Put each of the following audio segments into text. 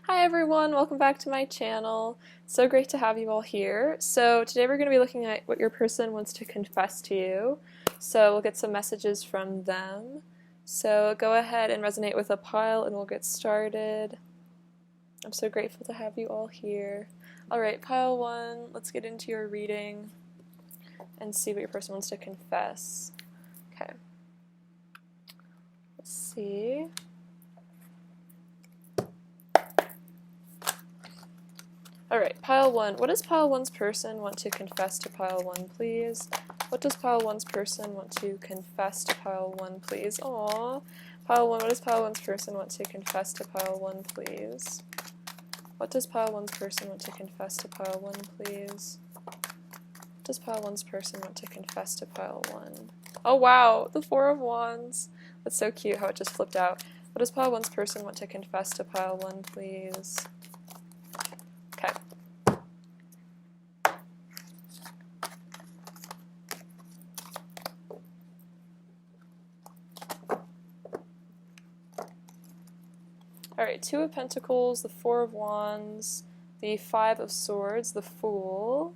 Hi everyone, welcome back to my channel. So great to have you all here. So today we're going to be looking at what your person wants to confess to you. So we'll get some messages from them. So go ahead and resonate with a pile and we'll get started. I'm so grateful to have you all here. Alright, pile 1, let's get into your reading and see what your person wants to confess. Okay. Let's see. Alright, pile 1. What does pile 1's person want to confess to pile 1, please? What does pile 1's person want to confess to pile 1, please? Aww. Pile 1, what does pile 1's person want to confess to pile 1, please? What does pile 1's person want to confess to pile 1, please? What does pile 1's person want to confess to pile 1? Oh wow, the 4 of Wands. That's so cute how it just flipped out. What does pile 1's person want to confess to pile 1, please? Okay. Alright, 2 of Pentacles, the 4 of Wands, the 5 of Swords, the Fool,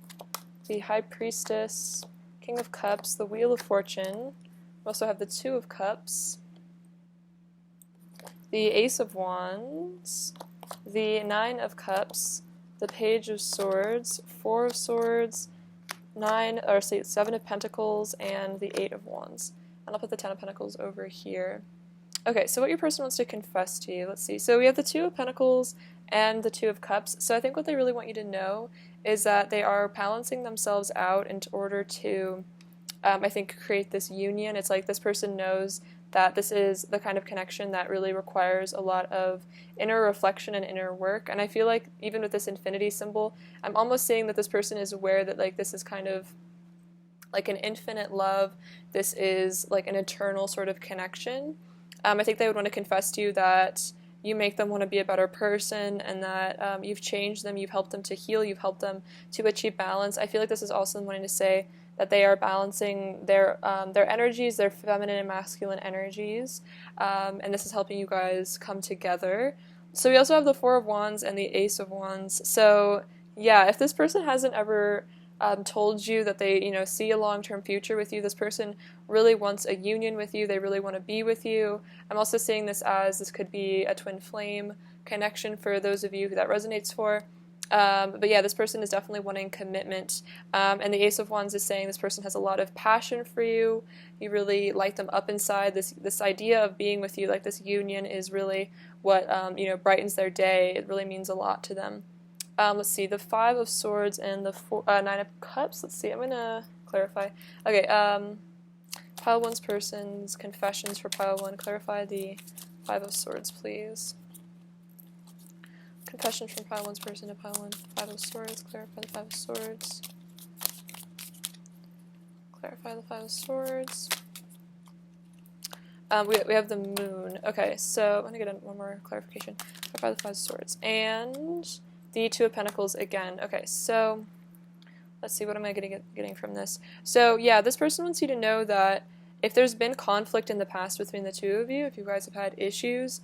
the High Priestess, King of Cups, the Wheel of Fortune. We also have the 2 of Cups, the Ace of Wands, the 9 of Cups, the Page of Swords, 4 of Swords, 7 of Pentacles, and the 8 of Wands. And I'll put the 10 of Pentacles over here. Okay, so what your person wants to confess to you, let's see. So we have the 2 of Pentacles and the 2 of Cups. So I think what they really want you to know is that they are balancing themselves out in order to, I think, create this union. It's like this person knows that this is the kind of connection that really requires a lot of inner reflection and inner work. And I feel like even with this infinity symbol, I'm almost seeing that this person is aware that like this is kind of like an infinite love. This is like an eternal sort of connection. I think they would want to confess to you that you make them want to be a better person and that you've changed them, you've helped them to heal, you've helped them to achieve balance. I feel like this is also wanting to say that they are balancing their energies, their feminine and masculine energies, and this is helping you guys come together. So we also have the 4 of Wands and the Ace of Wands. So yeah, if this person hasn't ever told you that they, see a long-term future with you, this person really wants a union with you, they really want to be with you. I'm also seeing this as this could be a twin flame connection for those of you who that resonates for. But yeah, this person is definitely wanting commitment. And the Ace of Wands is saying this person has a lot of passion for you. You really light them up inside. This idea of being with you, like this union, is really what brightens their day. It really means a lot to them. Let's see, the 5 of Swords and the 9 of Cups. Let's see, I'm going to clarify. Okay, pile 1's person's confessions for pile 1. Clarify the 5 of Swords, please. Confession from pile 1's person to pile 1. 5 of Swords. Clarify the 5 of Swords. Clarify the 5 of Swords. We have the Moon. Okay, so I'm going to get one more clarification. Clarify the 5 of Swords. And the 2 of Pentacles again. Okay, so let's see, what am I getting from this? So yeah, this person wants you to know that if there's been conflict in the past between the 2 of you, if you guys have had issues,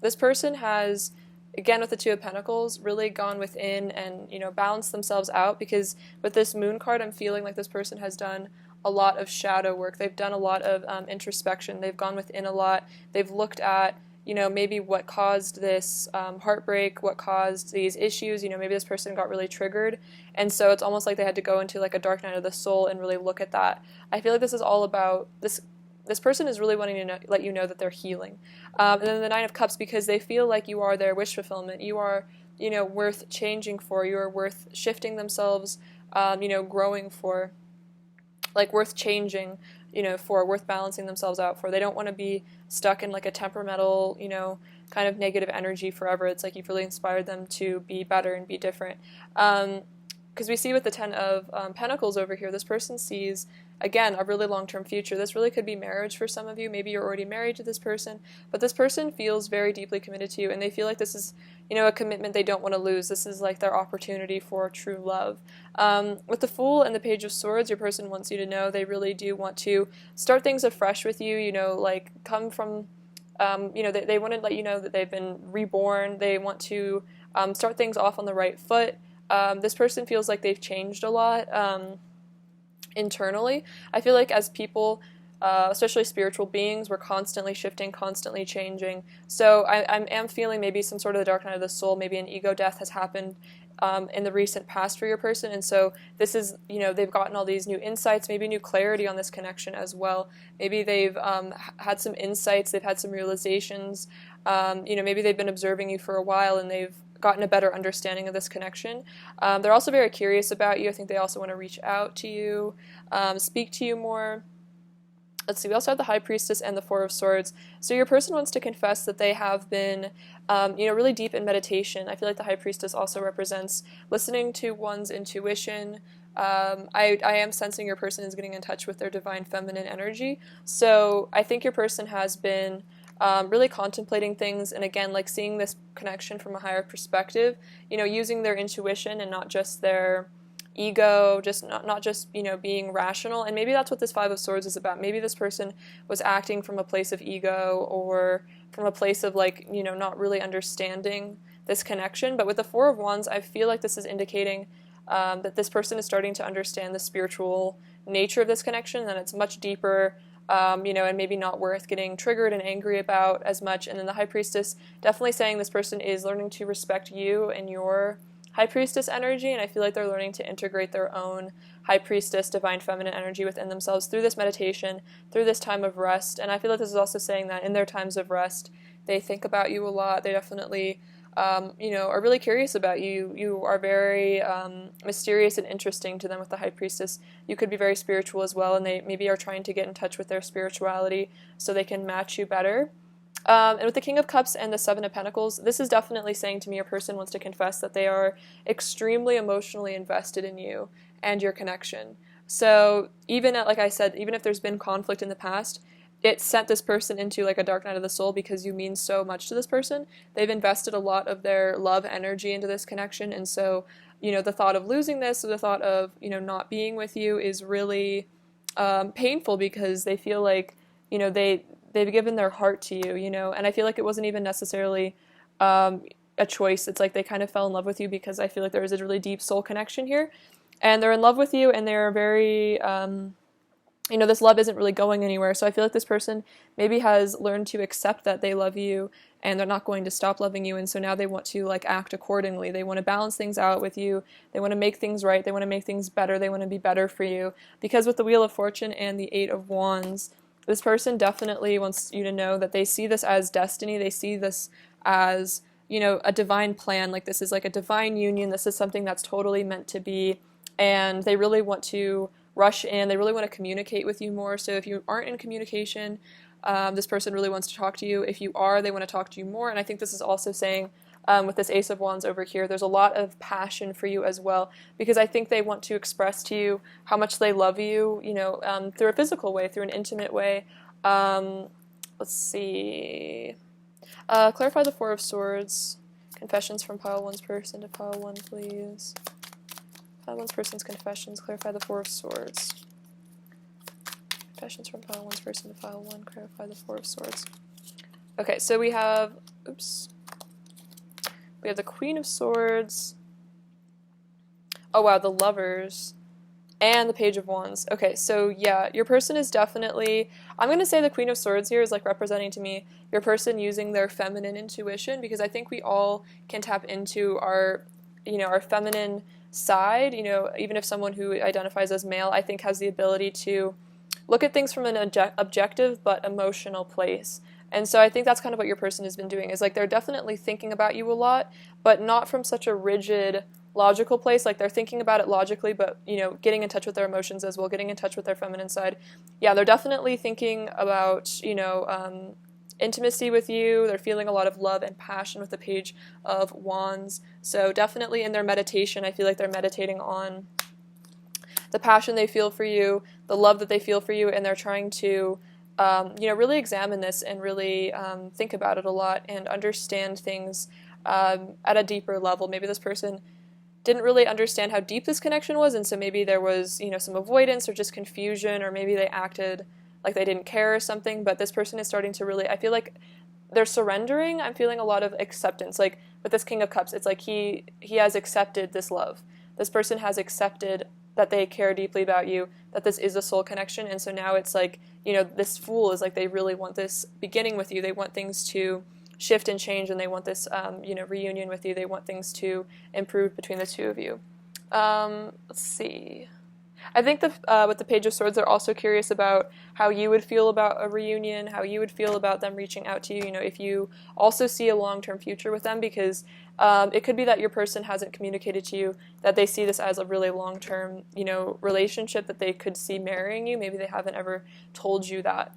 this person has, again with the 2 of Pentacles, really gone within and balanced themselves out, because with this Moon card I'm feeling like this person has done a lot of shadow work. They've done a lot of introspection. They've gone within a lot. They've looked at maybe what caused this heartbreak, what caused these issues. Maybe this person got really triggered, and so it's almost like they had to go into like a dark night of the soul and really look at that. I feel like this is all about this person is really wanting to let you know that they're healing. And then the 9 of Cups, because they feel like you are their wish fulfillment. You are, worth changing for. You are worth shifting themselves, growing for, like worth changing, for, worth balancing themselves out for. They don't want to be stuck in like a temperamental, kind of negative energy forever. It's like you've really inspired them to be better and be different. Because we see with the 10 of Pentacles over here, this person sees, again, a really long-term future. This really could be marriage for some of you. Maybe you're already married to this person, but this person feels very deeply committed to you, and they feel like this is, a commitment they don't want to lose. This is like their opportunity for true love. With the Fool and the Page of Swords, your person wants you to know they really do want to start things afresh with you, like come from They want to let you know that they've been reborn. They want to start things off on the right foot. This person feels like they've changed a lot internally. I feel like as people, especially spiritual beings, we're constantly shifting, constantly changing. So I am feeling maybe some sort of the dark night of the soul, maybe an ego death has happened in the recent past for your person, and so this is, they've gotten all these new insights, maybe new clarity on this connection as well. Maybe they've had some insights, they've had some realizations, maybe they've been observing you for a while and they've gotten a better understanding of this connection. They're also very curious about you. I think they also want to reach out to you, speak to you more. Let's see, we also have the High Priestess and the Four of Swords. So your person wants to confess that they have been, really deep in meditation. I feel like the High Priestess also represents listening to one's intuition. I am sensing your person is getting in touch with their divine feminine energy. So I think your person has been really contemplating things, and again, like seeing this connection from a higher perspective, using their intuition and not just their ego, just not just being rational. And maybe that's what this Five of Swords is about. Maybe this person was acting from a place of ego or from a place of not really understanding this connection. But with the Four of Wands, I feel like this is indicating that this person is starting to understand the spiritual nature of this connection, that it's much deeper, and maybe not worth getting triggered and angry about as much. And then the High Priestess definitely saying this person is learning to respect you and your High Priestess energy, and I feel like they're learning to integrate their own High Priestess, divine feminine energy within themselves through this meditation, through this time of rest. And I feel like this is also saying that in their times of rest, they think about you a lot. They definitely, are really curious about you. You are very mysterious and interesting to them with the High Priestess. You could be very spiritual as well, and they maybe are trying to get in touch with their spirituality so they can match you better. And with the King of Cups and the Seven of Pentacles, this is definitely saying to me your person wants to confess that they are extremely emotionally invested in you and your connection. So even like I said, even if there's been conflict in the past, it sent this person into like a dark night of the soul because you mean so much to this person. They've invested a lot of their love energy into this connection, and so the thought of losing this or the thought of not being with you is really painful because they feel like they've given their heart to you, and I feel like it wasn't even necessarily a choice. It's like they kind of fell in love with you because I feel like there is a really deep soul connection here, and they're in love with you, and they're very, this love isn't really going anywhere. So I feel like this person maybe has learned to accept that they love you and they're not going to stop loving you, and so now they want to act accordingly. They want to balance things out with you. They want to make things right. They want to make things better. They want to be better for you, because with the Wheel of Fortune and the Eight of Wands, this person definitely wants you to know that they see this as destiny. They see this as, a divine plan. Like this is like a divine union. This is something that's totally meant to be. And they really want to rush in. They really want to communicate with you more. So if you aren't in communication, this person really wants to talk to you. If you are, they want to talk to you more. And I think this is also saying, with this Ace of Wands over here, there's a lot of passion for you as well, because I think they want to express to you how much they love you, through a physical way, through an intimate way. Let's see. Clarify the Four of Swords. Confessions from pile one's person to pile one, please. Pile one's person's confessions. Clarify the Four of Swords. Confessions from pile one's person to pile one. Clarify the Four of Swords. Okay, so we have, we have the Queen of Swords. Oh wow, the Lovers. And the Page of Wands. Okay, so yeah, your person is definitely, I'm going to say the Queen of Swords here is representing to me your person using their feminine intuition, because I think we all can tap into our, our feminine side, even if someone who identifies as male, I think has the ability to look at things from an objective but emotional place. And so I think that's kind of what your person has been doing, is they're definitely thinking about you a lot, but not from such a rigid, logical place. They're thinking about it logically, but, getting in touch with their emotions as well, getting in touch with their feminine side. Yeah, they're definitely thinking about, intimacy with you. They're feeling a lot of love and passion with the Page of Wands. So definitely in their meditation, I feel like they're meditating on the passion they feel for you, the love that they feel for you, and they're trying to really examine this and really think about it a lot and understand things at a deeper level. Maybe this person didn't really understand how deep this connection was, and so maybe there was, some avoidance or just confusion, or maybe they acted like they didn't care or something, but this person is starting to really, I feel like they're surrendering. I'm feeling a lot of acceptance. Like with this King of Cups, it's like he has accepted this love. This person has accepted that they care deeply about you, that this is a soul connection, and so now it's like, you know, this Fool is like they really want this beginning with you. They want things to shift and change, and they want this, you know, reunion with you. They want things to improve between the two of you. Let's see. I think with the Page of Swords, they're also curious about how you would feel about a reunion, how you would feel about them reaching out to you, you know, if you also see a long-term future with them, because it could be that your person hasn't communicated to you that they see this as a really long-term, you know, relationship, that they could see marrying you. Maybe they haven't ever told you that.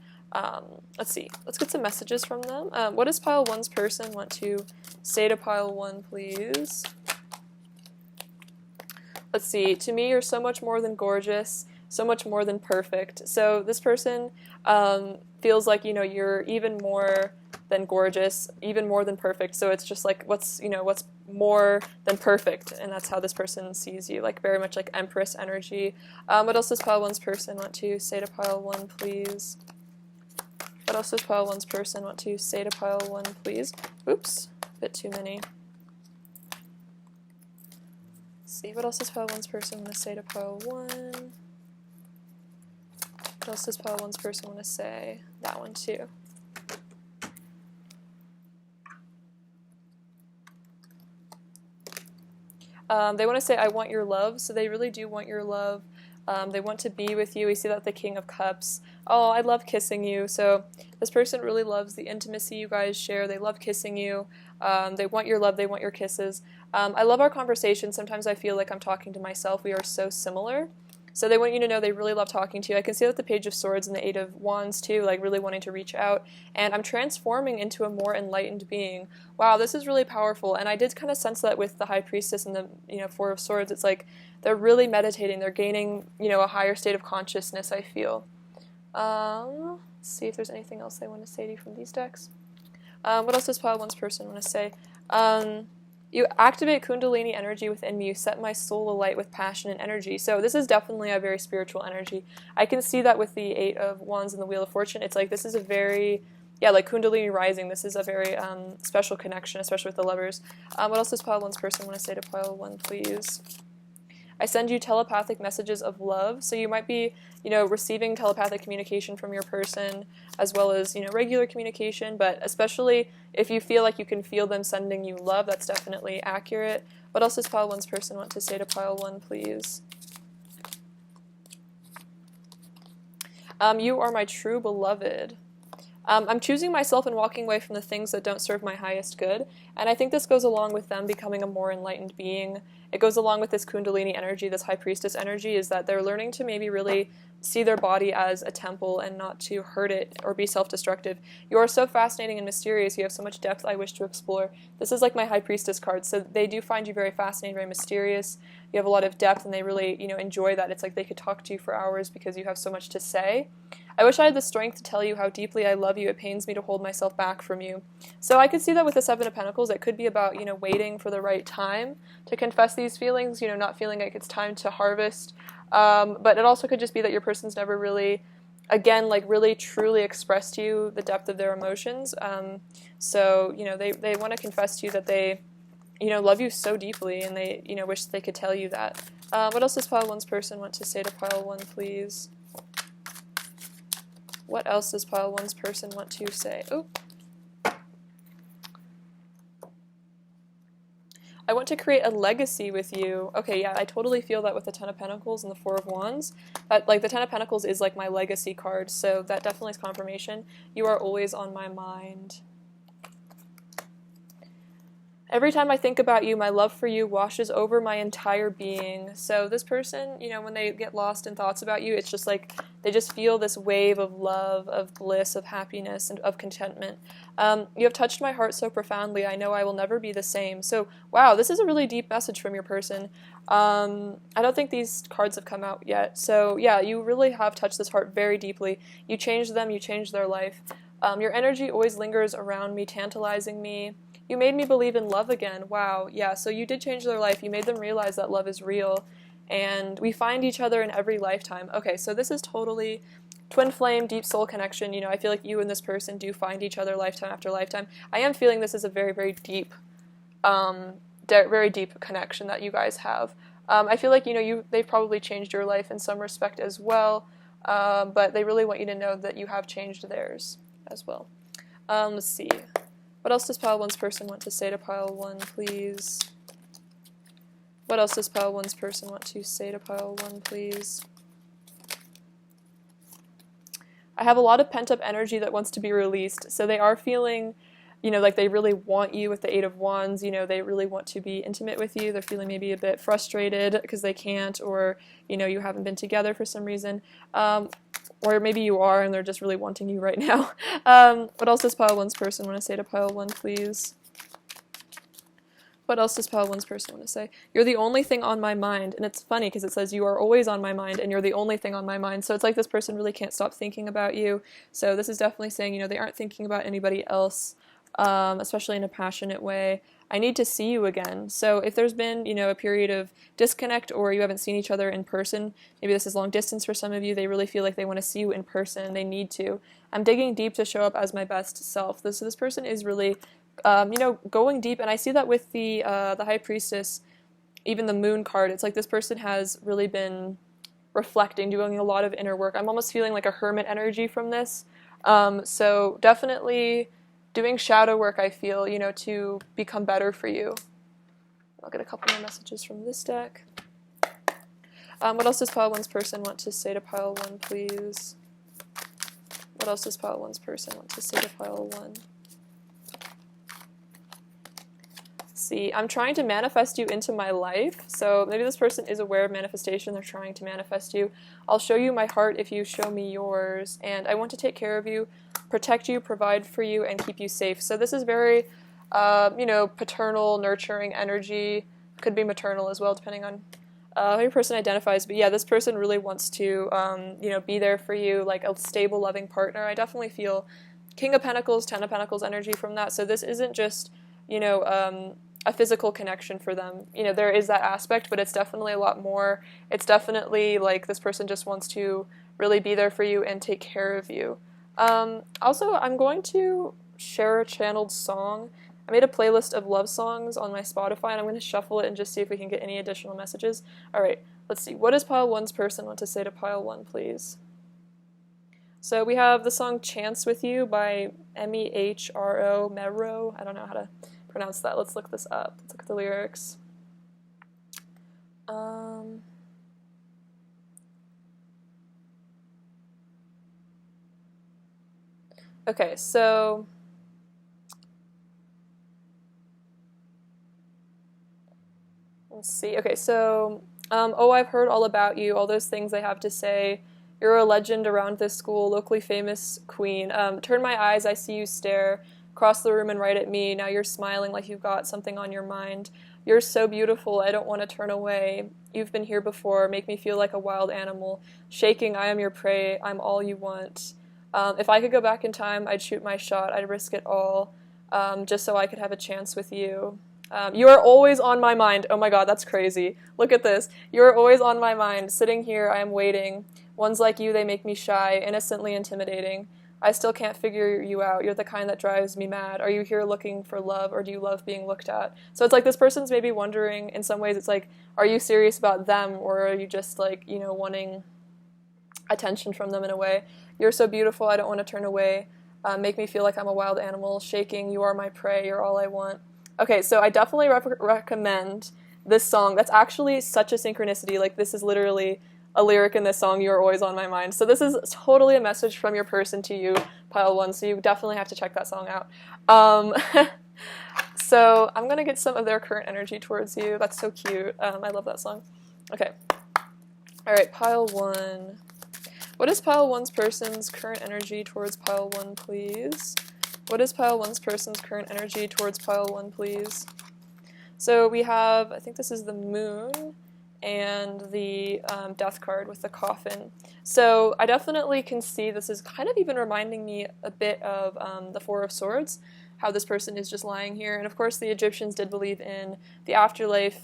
Let's see. Let's get some messages from them. What does Pile 1's person want to say to Pile 1, please? Let's see. To me, you're so much more than gorgeous, so much more than perfect. So this person feels like, you know, you're even more than gorgeous, even more than perfect. So it's just like, what's more than perfect? And that's how this person sees you, like very much like Empress energy. What else does Pile 1's person want to say to Pile 1, please? What else does Pile 1's person want to say to Pile 1, please? Oops, a bit too many. See, what else does Pile 1's person want to say to Pile 1? What else does Pile 1's person want to say? That one too. They want to say, I want your love, so they really do want your love. They want to be with you. We see that with the King of Cups. Oh, I love kissing you. So this person really loves the intimacy you guys share. They love kissing you. They want your love. They want your kisses. I love our conversation. Sometimes I feel like I'm talking to myself. We are so similar. So they want you to know they really love talking to you. I can see that with the Page of Swords and the Eight of Wands too, like really wanting to reach out. And I'm transforming into a more enlightened being. Wow, this is really powerful. And I did kind of sense that with the High Priestess and the, you know, Four of Swords. It's like they're really meditating. They're gaining, you know, a higher state of consciousness, I feel. Let's see if there's anything else they want to say to you from these decks. What else does Pile 1's person want to say? You activate Kundalini energy within me. You set my soul alight with passion and energy. So this is definitely a very spiritual energy. I can see that with the Eight of Wands and the Wheel of Fortune. It's like this is a very, yeah, like Kundalini rising. This is a very special connection, especially with the lovers. What else does Pile 1's person want to say to Pile 1, please? I send you telepathic messages of love. So you might be, you know, receiving telepathic communication from your person, as well as, you know, regular communication, but especially if you feel like you can feel them sending you love, that's definitely accurate. What else does Pile 1's person want to say to Pile 1, please? You are my true beloved. I'm choosing myself and walking away from the things that don't serve my highest good, and I think this goes along with them becoming a more enlightened being. It goes along with this Kundalini energy, this High Priestess energy, is that they're learning to maybe really see their body as a temple and not to hurt it or be self-destructive. You are so fascinating and mysterious. You have so much depth I wish to explore. This is like my High Priestess card, so they do find you very fascinating, very mysterious. You have a lot of depth, and they really, you know, enjoy that. It's like they could talk to you for hours because you have so much to say. I wish I had the strength to tell you how deeply I love you. It pains me to hold myself back from you. So I could see that with the Seven of Pentacles. It could be about, you know, waiting for the right time to confess these feelings, you know, not feeling like it's time to harvest. But it also could just be that your person's never really, again, like really truly expressed to you the depth of their emotions. So, you know, they want to confess to you that they, you know, love you so deeply, and they, you know, wish they could tell you that. What else does Pile 1's person want to say to Pile 1, please? What else does Pile 1's person want to say? Oh. I want to create a legacy with you. Okay, yeah, I totally feel that with the Ten of Pentacles and the Four of Wands. But, like, the Ten of Pentacles is, like, my legacy card, so that definitely is confirmation. You are always on my mind. Every time I think about you, my love for you washes over my entire being. So this person, you know, when they get lost in thoughts about you, it's just like they just feel this wave of love, of bliss, of happiness, and of contentment. You have touched my heart so profoundly. I know I will never be the same. So, wow, this is a really deep message from your person. I don't think these cards have come out yet. So, yeah, you really have touched this heart very deeply. You changed them. You changed their life. Your energy always lingers around me, tantalizing me. You made me believe in love again. Wow, yeah, so you did change their life. You made them realize that love is real, and we find each other in every lifetime. Okay, so this is totally twin flame, deep soul connection. You know, I feel like you and this person do find each other lifetime after lifetime. I am feeling this is a very, very deep, very deep connection that you guys have. I feel like, you know, they've probably changed your life in some respect as well, but they really want you to know that you have changed theirs as well. Let's see. What else does pile 1's person want to say to pile 1, please? What else does pile 1's person want to say to pile 1, please? I have a lot of pent-up energy that wants to be released. So they are feeling, you know, like they really want you with the 8 of Wands. You know, they really want to be intimate with you. They're feeling maybe a bit frustrated because they can't, or, you know, you haven't been together for some reason. Or maybe you are and they're just really wanting you right now. What else does pile 1's person want to say to pile 1, please? What else does pile 1's person want to say? You're the only thing on my mind. And it's funny because it says you are always on my mind and you're the only thing on my mind. So it's like this person really can't stop thinking about you. So this is definitely saying, you know, they aren't thinking about anybody else, especially in a passionate way. I need to see you again. So if there's been, you know, a period of disconnect or you haven't seen each other in person, maybe this is long distance for some of you, they really feel like they want to see you in person. They need to. I'm digging deep to show up as my best self. So this person is really you know, going deep, and I see that with the High Priestess, even the Moon card. It's like this person has really been reflecting, doing a lot of inner work. I'm almost feeling like a hermit energy from this. So definitely doing shadow work, I feel, you know, to become better for you. I'll get a couple more messages from this deck. What else does pile 1's person want to say to pile 1, please? What else does pile 1's person want to say to pile 1? See, I'm trying to manifest you into my life. So maybe this person is aware of manifestation. They're trying to manifest you. I'll show you my heart if you show me yours. And I want to take care of you, protect you, provide for you, and keep you safe. So this is very, you know, paternal, nurturing energy. Could be maternal as well, depending on how your person identifies. But yeah, this person really wants to, you know, be there for you, like a stable, loving partner. I definitely feel King of Pentacles, Ten of Pentacles energy from that. So this isn't just, you know, a physical connection for them. You know, there is that aspect, but it's definitely a lot more. It's definitely like this person just wants to really be there for you and take care of you. Also, I'm going to share a channeled song. I made a playlist of love songs on my Spotify, and I'm going to shuffle it and just see if we can get any additional messages. Alright, let's see. What does pile 1's person want to say to pile 1, please? So we have the song Chance With You by Mehro, Mehro. I don't know how to pronounce that. Let's look this up. Let's look at the lyrics. Okay, so let's see. Okay, so oh, I've heard all about you, all those things I have to say. You're a legend around this school, locally famous queen. Turn my eyes, I see you stare. Cross the room and right at me. Now you're smiling like you've got something on your mind. You're so beautiful, I don't want to turn away. You've been here before, make me feel like a wild animal. Shaking, I am your prey, I'm all you want. If I could go back in time, I'd shoot my shot, I'd risk it all, just so I could have a chance with you. You are always on my mind. Oh my god, that's crazy. Look at this. You are always on my mind. Sitting here, I am waiting. Ones like you, they make me shy, innocently intimidating. I still can't figure you out. You're the kind that drives me mad. Are you here looking for love, or do you love being looked at? So it's like this person's maybe wondering, in some ways, it's like, are you serious about them, or are you just like, you know, wanting attention from them in a way? You're so beautiful, I don't want to turn away. Make me feel like I'm a wild animal. Shaking, you are my prey, you're all I want. Okay, so I definitely recommend this song. That's actually such a synchronicity. Like, this is literally a lyric in this song, You're Always on My Mind. So this is totally a message from your person to you, pile 1, so you definitely have to check that song out. So I'm going to get some of their current energy towards you. That's so cute. I love that song. Okay. Alright, pile 1. What is pile 1's person's current energy towards pile 1, please? What is pile 1's person's current energy towards pile 1, please? So we have, I think this is the Moon, and the Death card with the coffin. So I definitely can see this is kind of even reminding me a bit of the Four of Swords, how this person is just lying here. And of course the Egyptians did believe in the afterlife,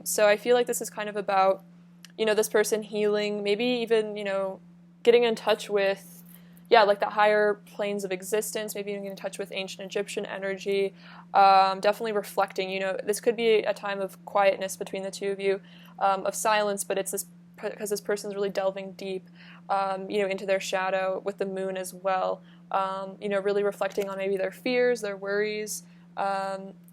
so I feel like this is kind of about, you know, this person healing, maybe even, you know, getting in touch with yeah, like the higher planes of existence, maybe getting in touch with ancient Egyptian energy, definitely reflecting, this could be a time of quietness between the two of you, of silence, but it's this because this person's really delving deep, into their shadow with the moon as well, really reflecting on maybe their fears, their worries.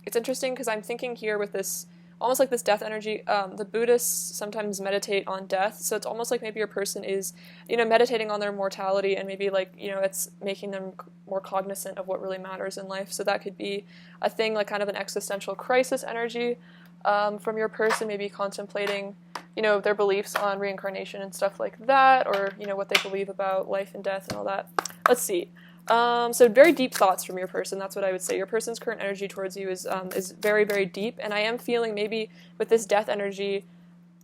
It's interesting because I'm thinking here with this, almost like this death energy, the Buddhists sometimes meditate on death, so it's almost like maybe your person is, meditating on their mortality, and maybe like, it's making them more cognizant of what really matters in life. So that could be a thing, like kind of an existential crisis energy from your person, maybe contemplating, their beliefs on reincarnation and stuff like that, or, what they believe about life and death and all that. Let's see. So very deep thoughts from your person. That's what I would say. Your person's current energy towards you is very, very deep. And I am feeling maybe with this death energy,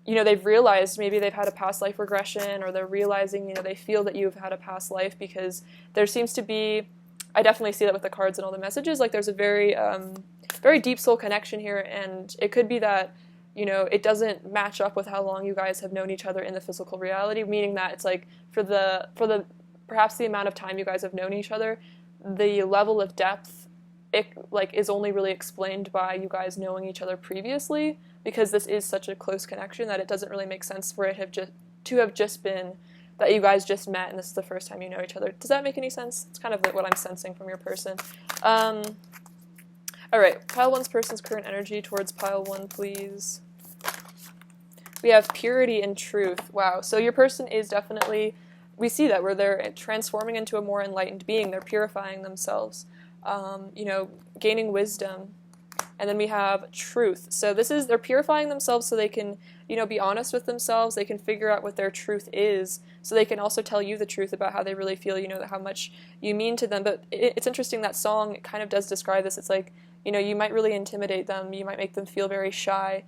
they've realized maybe they've had a past life regression, or they're realizing, they feel that you've had a past life, because there seems to be, I definitely see that with the cards and all the messages, like there's a very, very deep soul connection here. And it could be that, it doesn't match up with how long you guys have known each other in the physical reality, meaning that it's like for the perhaps the amount of time you guys have known each other, the level of depth, it like is only really explained by you guys knowing each other previously, because this is such a close connection that it doesn't really make sense for it to have just been that you guys just met and this is the first time you know each other. Does that make any sense? It's kind of what I'm sensing from your person. All right, pile one's person's current energy towards pile one, please. We have purity and truth. Wow, so your person is definitely, we see that where they're transforming into a more enlightened being. They're purifying themselves, gaining wisdom. And then we have truth. So they're purifying themselves so they can, be honest with themselves. They can figure out what their truth is, so they can also tell you the truth about how they really feel, how much you mean to them. But it's interesting, that song kind of does describe this. It's like, you might really intimidate them. You might make them feel very shy.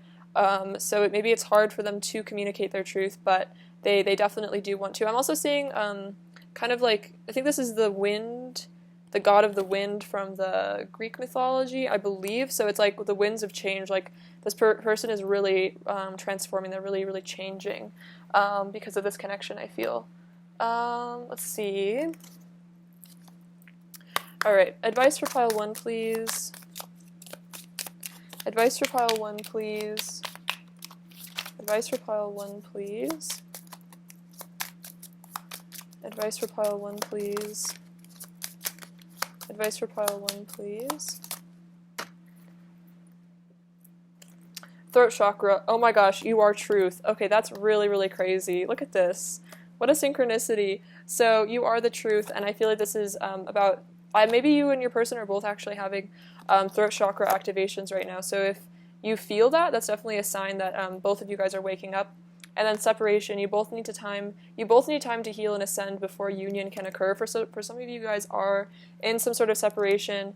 So maybe it's hard for them to communicate their truth, but they definitely do want to. I'm also seeing kind of like, I think this is the wind, the god of the wind from the Greek mythology, I believe. So it's like the winds of change, like this person is really transforming. They're really, really changing because of this connection, I feel. Let's see. All right, advice for pile one, please. Advice for pile one, please. Advice for pile one, please. Advice for pile one, please. Advice for pile one, please. Throat chakra. Oh my gosh, you are truth. Okay, that's really, really crazy. Look at this. What a synchronicity. So you are the truth, and I feel like this is about, maybe you and your person are both actually having throat chakra activations right now. So if you feel that, that's definitely a sign that both of you guys are waking up. And then separation, you both need time to heal and ascend before union can occur. For some of you guys are in some sort of separation.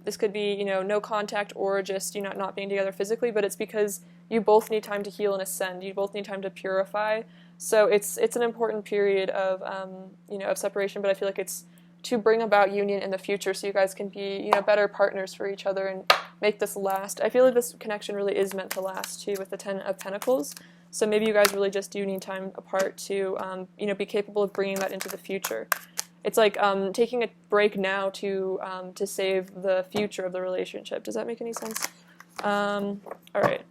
This could be, no contact, or just, not being together physically, but it's because you both need time to heal and ascend. You both need time to purify. So it's an important period of, of separation, but I feel like it's to bring about union in the future, so you guys can be, better partners for each other and make this last. I feel like this connection really is meant to last too, with the 10 of Pentacles. So maybe you guys really just do need time apart to, be capable of bringing that into the future. It's like taking a break now to save the future of the relationship. Does that make any sense? All right.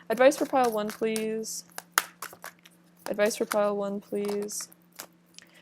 Advice for pile one, please. Advice for pile one, please.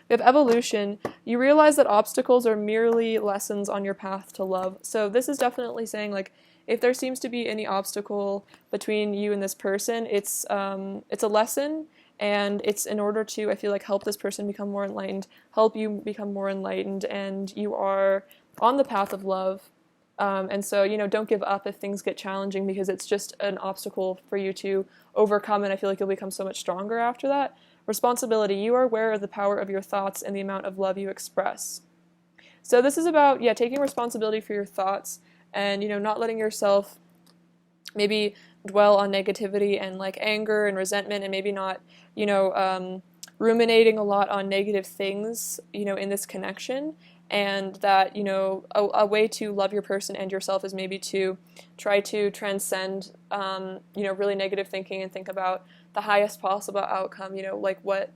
We have evolution. You realize that obstacles are merely lessons on your path to love. So this is definitely saying, like, if there seems to be any obstacle between you and this person, it's a lesson, and it's in order to, I feel like, help this person become more enlightened, help you become more enlightened, and you are on the path of love. And so, don't give up if things get challenging, because it's just an obstacle for you to overcome, and I feel like you'll become so much stronger after that. Responsibility. You are aware of the power of your thoughts and the amount of love you express. So this is about, taking responsibility for your thoughts, and, not letting yourself maybe dwell on negativity and like anger and resentment, and maybe not, ruminating a lot on negative things, in this connection. And that, a way to love your person and yourself is maybe to try to transcend, really negative thinking, and think about the highest possible outcome, like what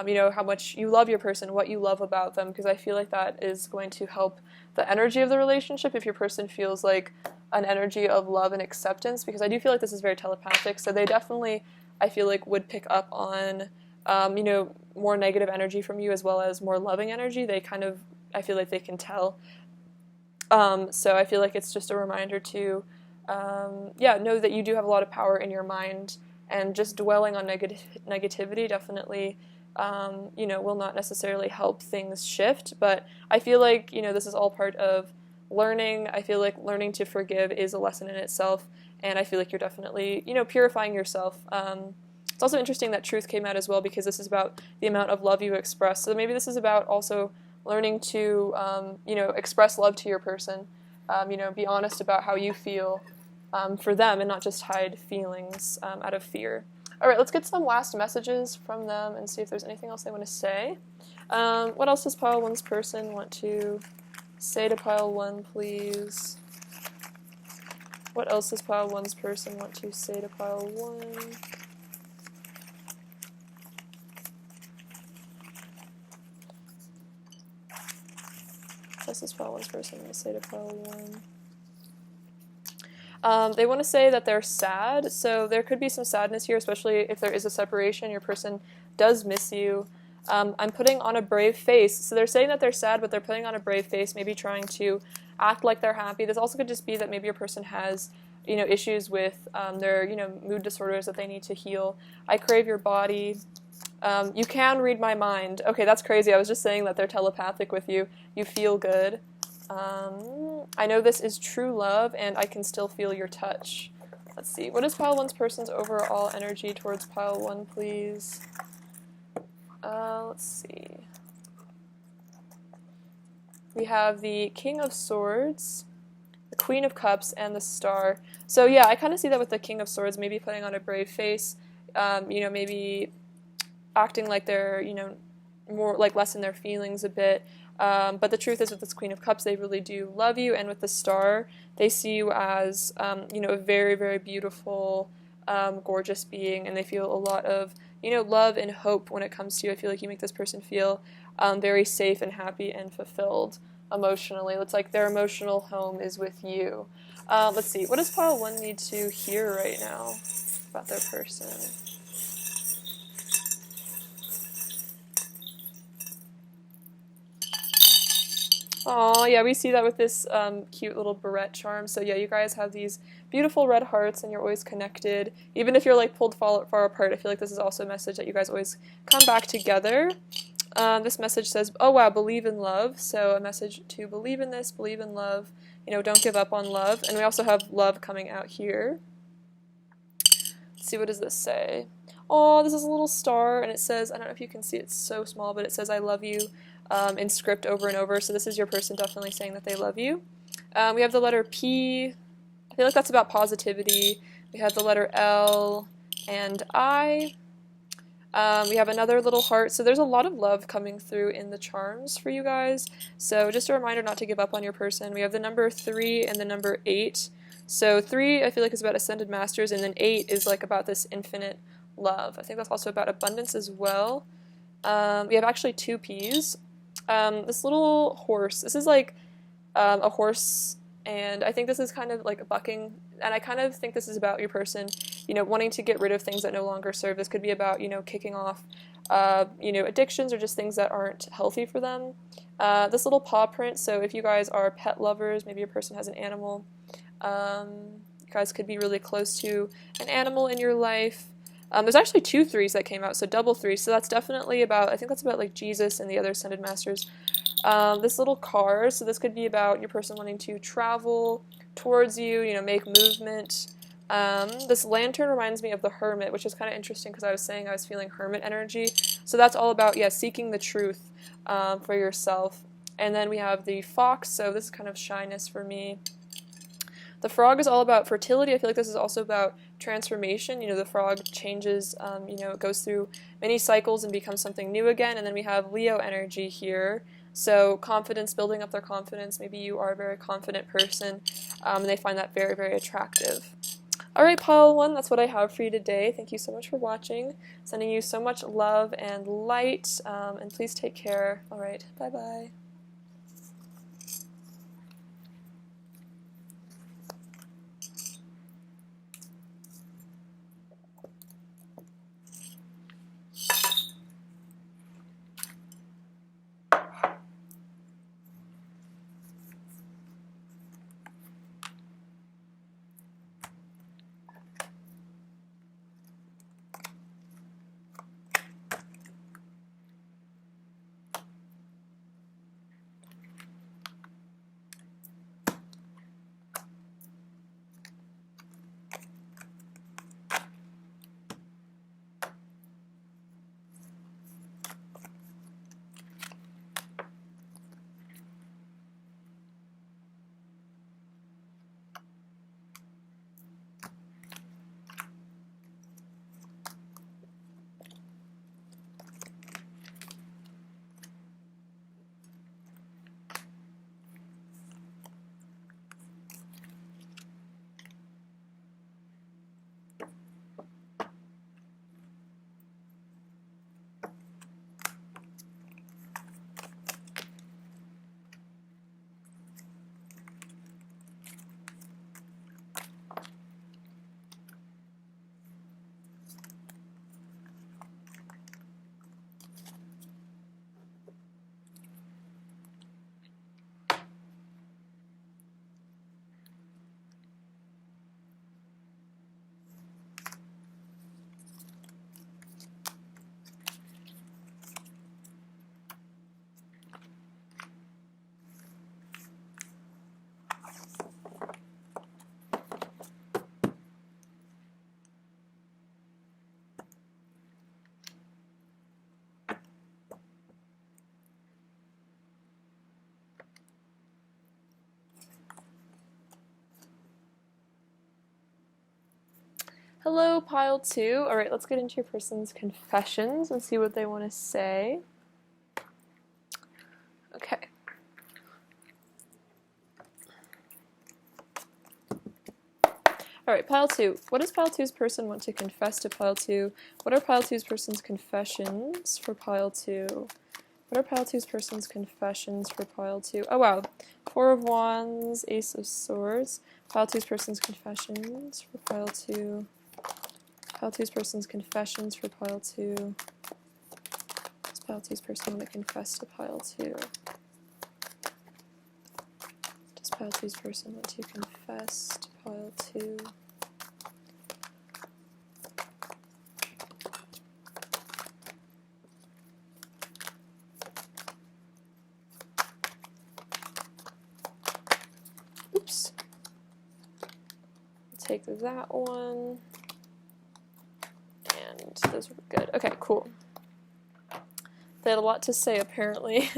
you know, how much you love your person, what you love about them, because I feel like that is going to help the energy of the relationship if your person feels like an energy of love and acceptance, because I do feel like this is very telepathic, so they definitely, I feel like, would pick up on, you know, more negative energy from you as well as more loving energy. They kind of, I feel like they can tell. So I feel like it's just a reminder to, yeah, know that you do have a lot of power in your mind, and just dwelling on negativity definitely, you know, will not necessarily help things shift. But I feel like, you know, this is all part of learning. I feel like learning to forgive is a lesson in itself, and I feel like you're definitely, you know, purifying yourself. It's also interesting that truth came out as well, because this is about the amount of love you express. So maybe this is about also learning to, you know, express love to your person, you know, be honest about how you feel for them, and not just hide feelings out of fear. All right, let's get some last messages from them and see if there's anything else they want to say. What else does pile one's person want to say to pile one, please? What else does pile one's person want to say to pile one? This is pile one's person want to say to pile one. They want to say that they're sad, so there could be some sadness here, especially if there is a separation. Your person does miss you. I'm putting on a brave face. So they're saying that they're sad, but they're putting on a brave face, maybe trying to act like they're happy. This also could just be that maybe your person has, you know, issues with their, you know, mood disorders that they need to heal. I crave your body. You can read my mind. Okay, that's crazy. I was just saying that they're telepathic with you. You feel good. I know this is true love, and I can still feel your touch. Let's see. What is pile one's person's overall energy towards pile one, please? Let's see. We have the King of Swords, the Queen of Cups, and the Star. So yeah, I kind of see that with the King of Swords, maybe putting on a brave face, you know, maybe acting like they're, you know, more like less in their feelings a bit. But the truth is, with this Queen of Cups, they really do love you, and with the Star, they see you as, you know, a very, very beautiful, gorgeous being, and they feel a lot of, you know, love and hope when it comes to you. I feel like you make this person feel very safe and happy and fulfilled emotionally. It's like their emotional home is with you. Let's see. What does pile one need to hear right now about their person? Oh yeah, we see that with this cute little barrette charm. So yeah, you guys have these beautiful red hearts, and you're always connected. Even if you're like pulled far apart, I feel like this is also a message that you guys always come back together. This message says, oh wow, believe in love. So a message to believe in this, believe in love. You know, don't give up on love. And we also have love coming out here. Let's see, what does this say? Oh, this is a little star, and it says, I don't know if you can see, it's so small, but it says, I love you. In script over and over, so this is your person definitely saying that they love you. We have the letter P. I feel like that's about positivity. We have the letter L and I. We have another little heart, so there's a lot of love coming through in the charms for you guys. So just a reminder not to give up on your person. We have the number 3 and the number 8. So 3 I feel like is about ascended masters, and then 8 is like about this infinite love. I think that's also about abundance as well. We have actually 2 P's. This little horse, this is like a horse, and I think this is kind of like a bucking, and I kind of think this is about your person, you know, wanting to get rid of things that no longer serve. This could be about, you know, kicking off, you know, addictions or just things that aren't healthy for them. This little paw print, so if you guys are pet lovers, maybe your person has an animal, you guys could be really close to an animal in your life. There's actually 2 3s that came out, so double 3. So that's definitely about, I think that's about like Jesus and the other ascended masters. This little car, so this could be about your person wanting to travel towards you, you know, make movement. This lantern reminds me of the hermit, which is kind of interesting because I was saying I was feeling hermit energy. So that's all about, yeah, seeking the truth for yourself. And then we have the fox, so this is kind of shyness for me. The frog is all about fertility. I feel like this is also about transformation. You know, the frog changes, you know, it goes through many cycles and becomes something new again. And then we have Leo energy here. So confidence, building up their confidence. Maybe you are a very confident person, and they find that very, very attractive. Alright, pile 1, that's what I have for you today. Thank you so much for watching. Sending you so much love and light, and please take care. Alright, bye-bye. Hello, pile 2. Alright, let's get into your person's confessions and see what they want to say. Okay. Alright, pile 2. What does pile 2's person want to confess to pile 2? What are pile 2's person's confessions for pile 2? What are pile 2's person's confessions for pile 2? Oh wow. 4 of Wands, Ace of Swords. Pile 2's person's confessions for pile 2. Pile 2's person's confessions for pile 2. Does pile 2's person want to confess to pile 2? Does pile 2's person want to confess to pile 2? Oops. Take that one. And those were good. Okay, cool. They had a lot to say, apparently.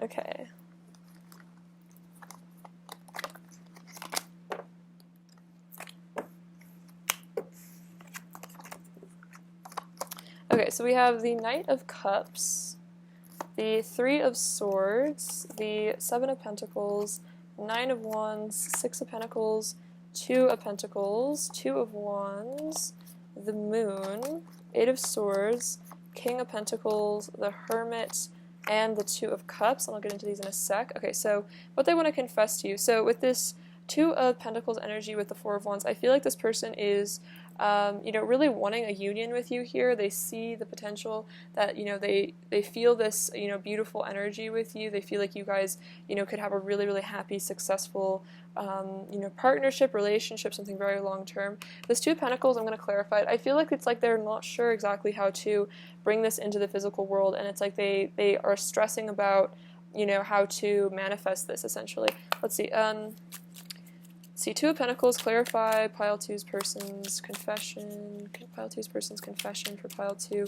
Okay. Okay, so we have the Knight of Cups, the 3 of Swords, the 7 of Pentacles, 9 of Wands, 6 of Pentacles, 2 of Pentacles, 2 of Wands, the Moon, 8 of Swords, King of Pentacles, the Hermit, and the 2 of Cups, and I'll get into these in a sec. Okay, so what they want to confess to you. So with this 2 of Pentacles energy with the 4 of Wands, I feel like this person is really wanting a union with you here. They see the potential that, they feel this, beautiful energy with you. They feel like you guys, could have a really, really happy, successful, partnership, relationship, something very long term. This 2 of Pentacles, I'm going to clarify it. I feel like it's like they're not sure exactly how to bring this into the physical world, and it's like they are stressing about, how to manifest this, essentially. Let's see. See, 2 of Pentacles, clarify pile 2's person's confession. Pile 2's person's confession for pile 2.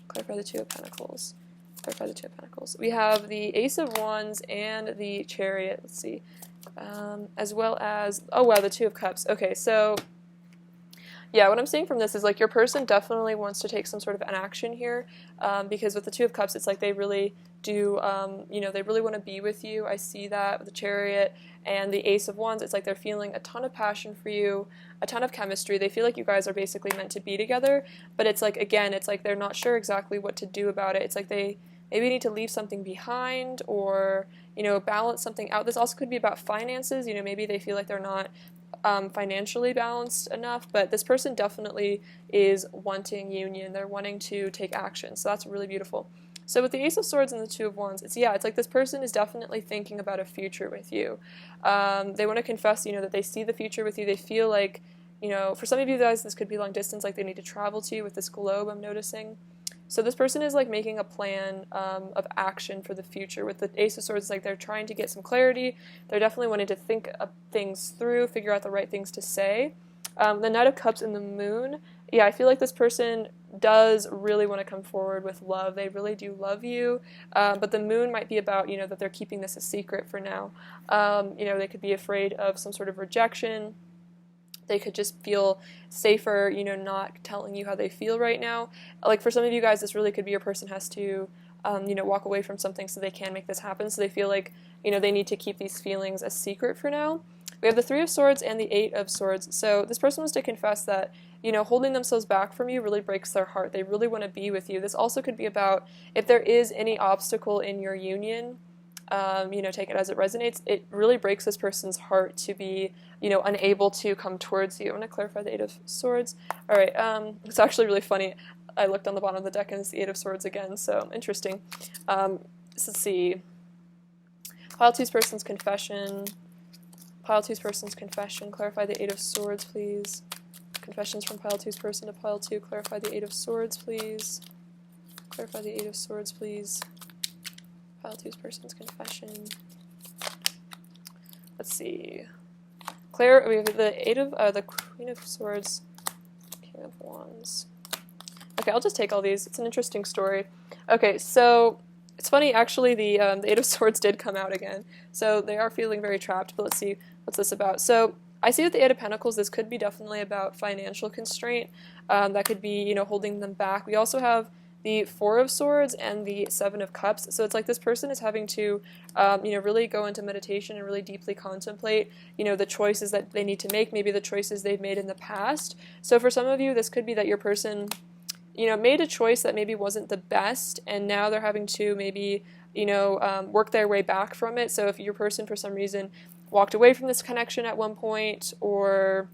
Clarify the 2 of Pentacles. Clarify the 2 of Pentacles. We have the Ace of Wands and the Chariot. Let's see. As well as, oh wow, the 2 of Cups. Okay, so Yeah, what I'm seeing from this is like your person definitely wants to take some sort of an action here, because with the Two of Cups, it's like they really do, they really want to be with you. I see that with the Chariot and the Ace of Wands. It's like they're feeling a ton of passion for you, a ton of chemistry. They feel like you guys are basically meant to be together, but it's like, again, it's like they're not sure exactly what to do about it. It's like they maybe need to leave something behind or, balance something out. This also could be about finances. Maybe they feel like they're not financially balanced enough, but this person definitely is wanting union. They're wanting to take action, so that's really beautiful. So with the Ace of Swords and the Two of Wands, it's like this person is definitely thinking about a future with you. They want to confess, that they see the future with you. They feel like, for some of you guys, this could be long distance, like they need to travel to you with this globe, I'm noticing. So this person is like making a plan of action for the future. With the Ace of Swords, it's like they're trying to get some clarity. They're definitely wanting to think of things through, figure out the right things to say. The Knight of Cups and the Moon, I feel like this person does really want to come forward with love. They really do love you, but the Moon might be about, that they're keeping this a secret for now. They could be afraid of some sort of rejection. They could just feel safer, not telling you how they feel right now. Like for some of you guys, this really could be your person has to, walk away from something so they can make this happen. So they feel like, they need to keep these feelings a secret for now. We have the Three of Swords and the Eight of Swords. So this person wants to confess that, holding themselves back from you really breaks their heart. They really want to be with you. This also could be about if there is any obstacle in your union, take it as it resonates. It really breaks this person's heart to be, unable to come towards you. I'm going to clarify the Eight of Swords. All right, it's actually really funny. I looked on the bottom of the deck and it's the Eight of Swords again, so interesting. Let's see. Pile two's person's confession. Pile two's person's confession. Clarify the Eight of Swords, please. Confessions from Pile two's person to Pile two. Clarify the Eight of Swords, please. Clarify the Eight of Swords, please. Pile two's person's confession. Let's see. We have the Queen of Swords, King of Wands. Okay, I'll just take all these. It's an interesting story. Okay, so it's funny, actually, the Eight of Swords did come out again. So they are feeling very trapped, but let's see what's this about. So I see with the Eight of Pentacles, this could be definitely about financial constraint. That could be, holding them back. We also have the Four of Swords and the Seven of Cups. So it's like this person is having to, really go into meditation and really deeply contemplate, the choices that they need to make, maybe the choices they've made in the past. So for some of you, this could be that your person, made a choice that maybe wasn't the best, and now they're having to maybe, work their way back from it. So if your person, for some reason, walked away from this connection at one point, or,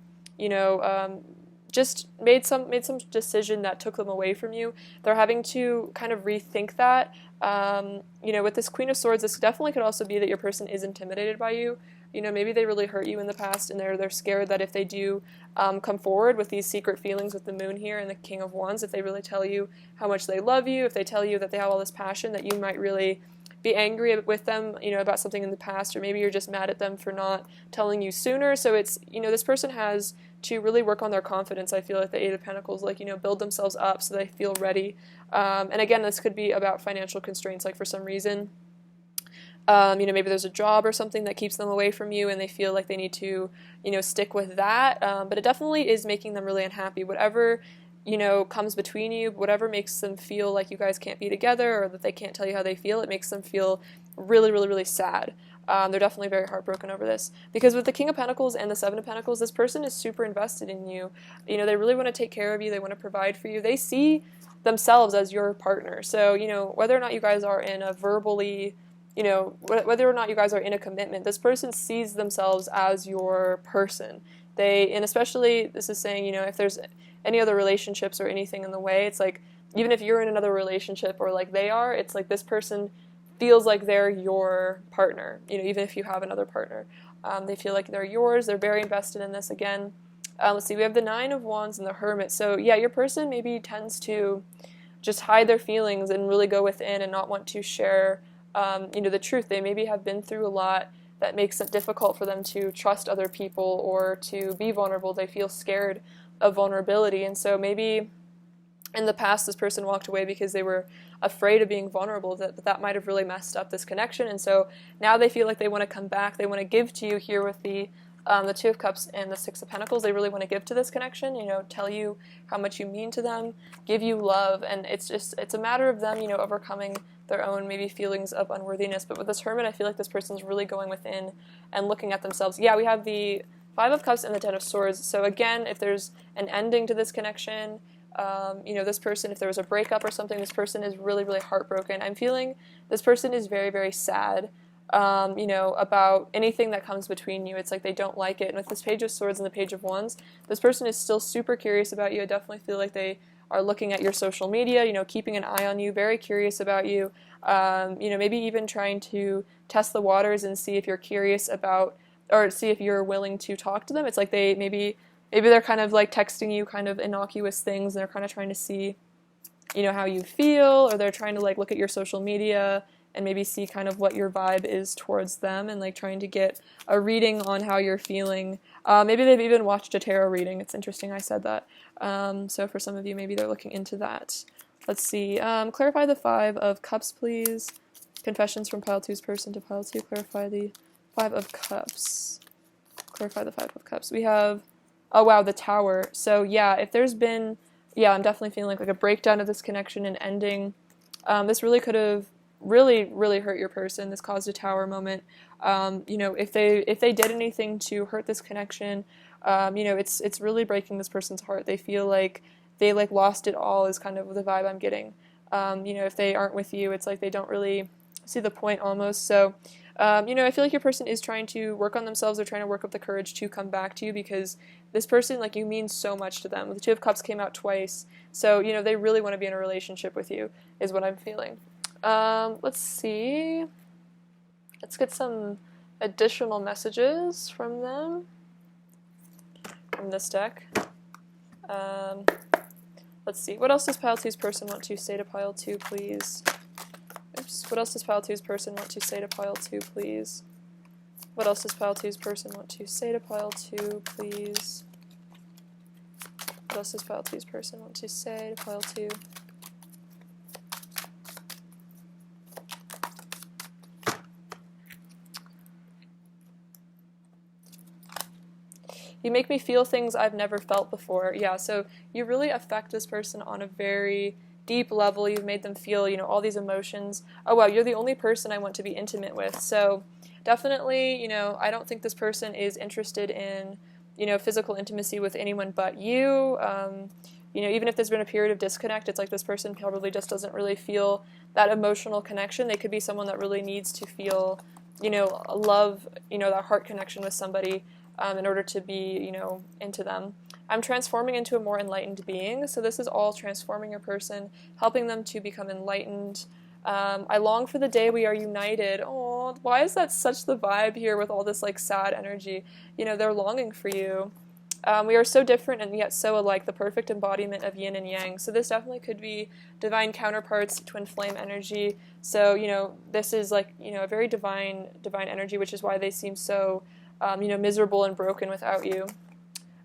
just made some decision that took them away from you, they're having to kind of rethink that. With this Queen of Swords, this definitely could also be that your person is intimidated by you. Maybe they really hurt you in the past, and they're scared that if they do come forward with these secret feelings with the Moon here and the King of Wands, if they really tell you how much they love you, if they tell you that they have all this passion, that you might really be angry with them, about something in the past, or maybe you're just mad at them for not telling you sooner. So it's, this person has to really work on their confidence. I feel like the Eight of Pentacles, build themselves up so they feel ready. And again, this could be about financial constraints, like for some reason, maybe there's a job or something that keeps them away from you and they feel like they need to, stick with that. But it definitely is making them really unhappy. Whatever, comes between you, whatever makes them feel like you guys can't be together or that they can't tell you how they feel, it makes them feel really, really, really sad. They're definitely very heartbroken over this. Because with the King of Pentacles and the Seven of Pentacles, this person is super invested in you. They really want to take care of you. They want to provide for you. They see themselves as your partner. So, whether or not you guys are in a verbally, whether or not you guys are in a commitment, this person sees themselves as your person. And especially, this is saying, if there's any other relationships or anything in the way, it's like, even if you're in another relationship or like they are, it's like this person feels like they're your partner, even if you have another partner. They feel like they're yours. They're very invested in this again. Let's see, we have the Nine of Wands and the Hermit. So yeah, your person maybe tends to just hide their feelings and really go within and not want to share, the truth. They maybe have been through a lot that makes it difficult for them to trust other people or to be vulnerable. They feel scared of vulnerability. And so maybe in the past, this person walked away because they were afraid of being vulnerable, that might have really messed up this connection. And so now they feel like they want to come back. They want to give to you here with the the Two of Cups and the Six of Pentacles, they really want to give to this connection, you know, tell you how much you mean to them, give you love, and it's a matter of them, you know, overcoming their own maybe feelings of unworthiness. But with this Hermit, I feel like this person's really going within and looking at themselves. Yeah, we have the Five of Cups and the Ten of Swords. So again, if there's an ending to this connection, you know, this person, if there was a breakup or something, this person is really, really heartbroken. I'm feeling this person is very, very sad, you know, about anything that comes between you. It's like they don't like it. And with this Page of Swords and the Page of Wands, this person is still super curious about you. I definitely feel like they are looking at your social media, you know, keeping an eye on you, very curious about you, you know, maybe even trying to test the waters and see if you're curious about, or see if you're willing to talk to them. It's like they maybe they're kind of like texting you kind of innocuous things, and they're kind of trying to see, you know, how you feel, or they're trying to like look at your social media and maybe see kind of what your vibe is towards them, and like trying to get a reading on how you're feeling. Maybe they've even watched a tarot reading. It's interesting I said that. So for some of you, maybe they're looking into that. Let's see. Clarify the Five of Cups, please. Confessions from Pile 2's person to Pile 2. Clarify the Five of Cups. Clarify the Five of Cups. We have, oh wow, the Tower. So yeah, if there's been, yeah, I'm definitely feeling like a breakdown of this connection and ending. This really could have really hurt your person. This caused a Tower moment. You know, if they did anything to hurt this connection, you know, it's really breaking this person's heart. They feel like they like lost it all, is kind of the vibe I'm getting. You know, if they aren't with you, it's like they don't really see the point almost. So, you know, I feel like your person is trying to work on themselves. They're trying to work up the courage to come back to you, because this person, like, you mean so much to them. The Two of Cups came out twice. So, you know, they really want to be in a relationship with you, is what I'm feeling. Let's see. Let's get some additional messages from them, from this deck. Let's see. What else does Pile 2's person want to say to Pile 2, please? Oops. What else does Pile 2's person want to say to Pile 2, please? What else does Pile 2's person want to say to Pile 2, please? What else does Pile 2's person want to say to Pile 2? You make me feel things I've never felt before. Yeah, so you really affect this person on a very deep level. You've made them feel, you know, all these emotions. Oh wow, you're the only person I want to be intimate with. So definitely, you know, I don't think this person is interested in, you know, physical intimacy with anyone but you. You know, even if there's been a period of disconnect, it's like this person probably just doesn't really feel that emotional connection. They could be someone that really needs to feel, you know, love, you know, that heart connection with somebody, in order to be, you know, into them. I'm transforming into a more enlightened being. So this is all transforming your person, helping them to become enlightened. I long for the day we are united. Oh, why is that such the vibe here with all this like sad energy? You know, they're longing for you. We are so different and yet so alike, the perfect embodiment of yin and yang. So this definitely could be divine counterparts, twin flame energy. So, you know, this is like, you know, a very divine energy, which is why they seem so, you know, miserable and broken without you.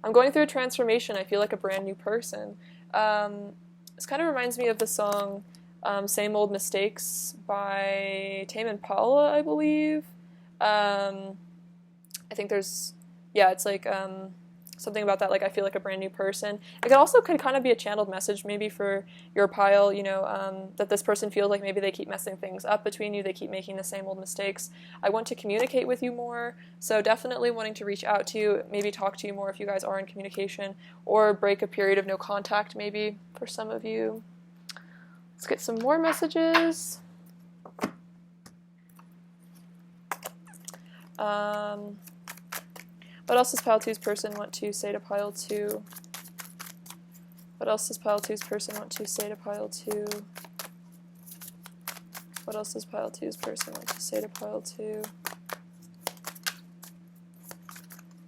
I'm going through a transformation. I feel like a brand new person. This kind of reminds me of the song Same Old Mistakes by Tame Impala, I believe. I think there's, yeah, it's like something about that, like I feel like a brand new person. It could kind of be a channeled message maybe for your pile, you know, that this person feels like maybe they keep messing things up between you, they keep making the same old mistakes. I want to communicate with you more, so definitely wanting to reach out to you, maybe talk to you more if you guys are in communication, or break a period of no contact maybe for some of you. Let's get some more messages. What else does Pile 2's person want to say to Pile 2? What else does Pile 2's person want to say to Pile 2? What else does Pile 2's person want to say to Pile 2?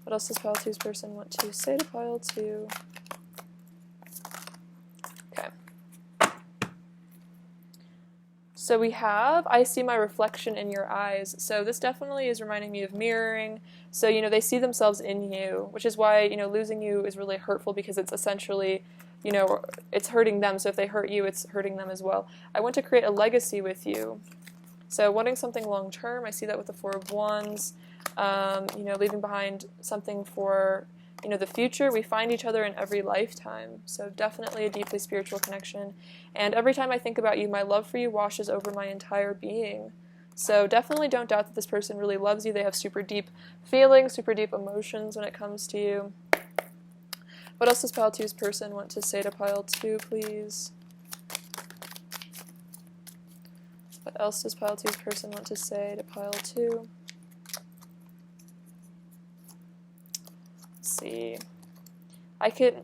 What else does Pile 2's person want to say to Pile 2? Okay. So we have, I see my reflection in your eyes. So this definitely is reminding me of mirroring. So, you know, they see themselves in you, which is why, you know, losing you is really hurtful, because it's essentially, you know, it's hurting them. So if they hurt you, it's hurting them as well. I want to create a legacy with you. So wanting something long term, I see that with the Four of Wands. you know, leaving behind something for, you know, the future. We find each other in every lifetime, so definitely a deeply spiritual connection. And every time I think about you, my love for you washes over my entire being. So definitely don't doubt that this person really loves you. They have super deep feelings, super deep emotions when it comes to you. What else does pile 2's person want to say to pile 2, please? What else does pile 2's person want to say to pile 2? Let's see.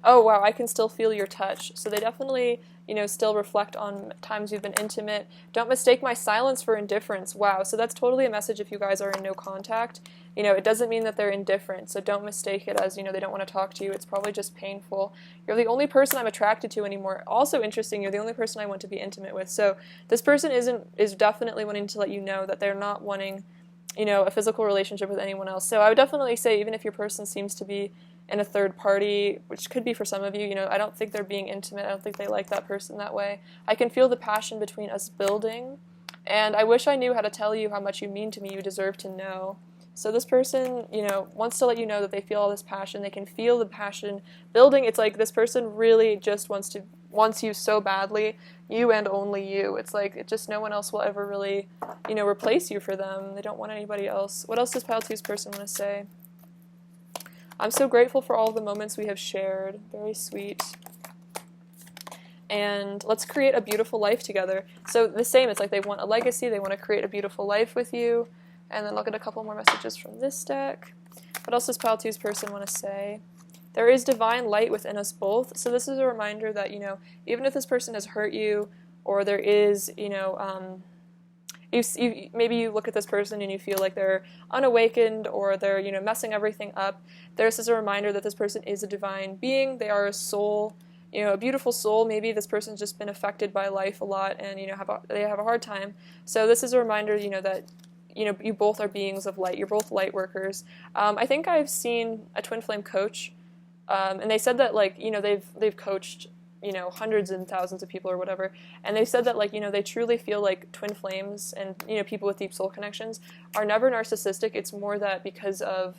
Oh wow, I can still feel your touch. So they definitely, you know, still reflect on times you've been intimate. Don't mistake my silence for indifference. Wow, so that's totally a message if you guys are in no contact. You know, it doesn't mean that they're indifferent, so don't mistake it as, you know, they don't want to talk to you. It's probably just painful. You're the only person I'm attracted to anymore. Also interesting, you're the only person I want to be intimate with. So this person is definitely wanting to let you know that they're not wanting, you know, a physical relationship with anyone else. So I would definitely say, even if your person seems to be in a third party, which could be for some of you, you know, I don't think they're being intimate. I don't think they like that person that way. I can feel the passion between us building, and I wish I knew how to tell you how much you mean to me. You deserve to know. So this person, you know, wants to let you know that they feel all this passion. They can feel the passion building. It's like this person really just wants you so badly, you and only you. It's like no one else will ever really, you know, replace you for them. They don't want anybody else. What else does pile 2's person want to say? I'm so grateful for all the moments we have shared. Very sweet. And let's create a beautiful life together. So the same, it's like they want a legacy. They want to create a beautiful life with you. And then look at a couple more messages from this deck. What else does pile 2's person want to say? There is divine light within us both. So this is a reminder that, you know, even if this person has hurt you, or there is, you know, maybe you look at this person and you feel like they're unawakened, or they're, you know, messing everything up. This is a reminder that this person is a divine being. They are a soul, you know, a beautiful soul. Maybe this person's just been affected by life a lot, and, you know, they have a hard time. So this is a reminder, you know, that, you know, you both are beings of light. You're both light workers. I think I've seen a twin flame coach, and they said that, like, you know, they've coached, you know, hundreds and thousands of people or whatever, and they said that, like, you know, they truly feel like twin flames and, you know, people with deep soul connections are never narcissistic. It's more that because of,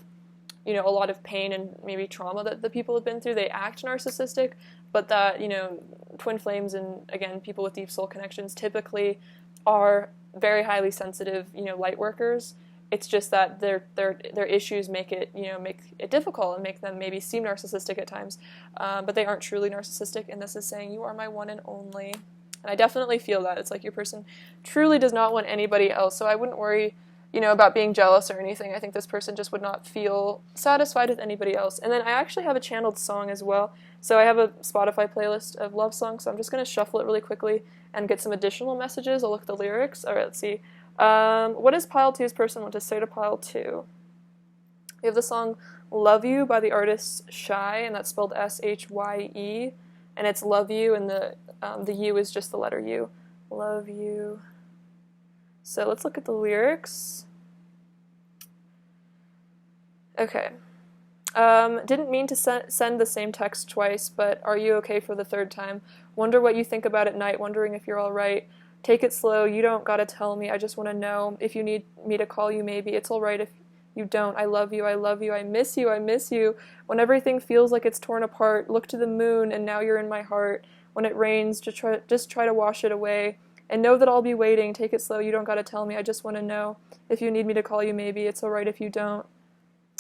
you know, a lot of pain and maybe trauma that the people have been through, they act narcissistic, but that, you know, twin flames and, again, people with deep soul connections typically are very highly sensitive, you know, light workers. It's just that their issues make it difficult and make them maybe seem narcissistic at times, but they aren't truly narcissistic. And this is saying, you are my one and only. And I definitely feel that. It's like your person truly does not want anybody else. So I wouldn't worry, you know, about being jealous or anything. I think this person just would not feel satisfied with anybody else. And then I actually have a channeled song as well. So I have a Spotify playlist of love songs. So I'm just going to shuffle it really quickly and get some additional messages. I'll look at the lyrics. All right, let's see. What does pile 2's person want to say to pile 2? We have the song Love You by the artist Shy, and that's spelled S-H-Y-E, and it's love you, and the U is just the letter U. Love you. So let's look at the lyrics. Okay. Didn't mean to send the same text twice, but are you okay for the third time? Wonder what you think about at night, wondering if you're alright. Take it slow, you don't gotta tell me, I just want to know. If you need me to call you, maybe it's alright if you don't. I love you, I love you, I miss you, I miss you. When everything feels like it's torn apart, look to the moon and now you're in my heart. When it rains, just try to wash it away. And know that I'll be waiting, take it slow, you don't gotta tell me, I just want to know. If you need me to call you, maybe it's alright if you don't.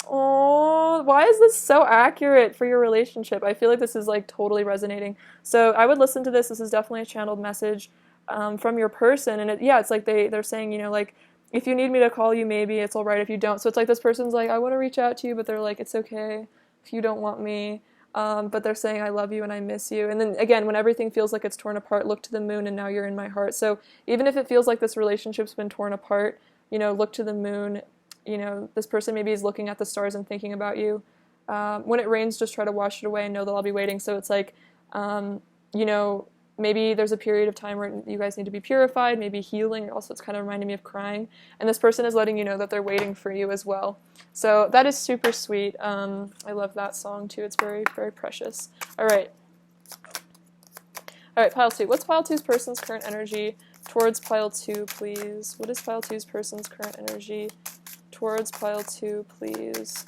Oh, why is this so accurate for your relationship? I feel like this is like totally resonating. So I would listen to this. This is definitely a channeled message from your person. And it's like they're saying, you know, like, if you need me to call you, maybe it's all right if you don't. So it's like this person's like, I want to reach out to you, but they're like, it's okay if you don't want me. But they're saying, I love you and I miss you. And then again, when everything feels like it's torn apart, look to the moon and now you're in my heart. So even if it feels like this relationship's been torn apart, you know, look to the moon. You know, this person maybe is looking at the stars and thinking about you. When it rains, just try to wash it away and know that I'll be waiting. So it's like, you know, maybe there's a period of time where you guys need to be purified, maybe healing. Also, it's kind of reminding me of crying. And this person is letting you know that they're waiting for you as well. So that is super sweet. I love that song too. It's very, very precious. All right. All right, pile 2. What's pile 2's person's current energy towards pile 2, please? What is pile 2's person's current energy towards pile 2, please.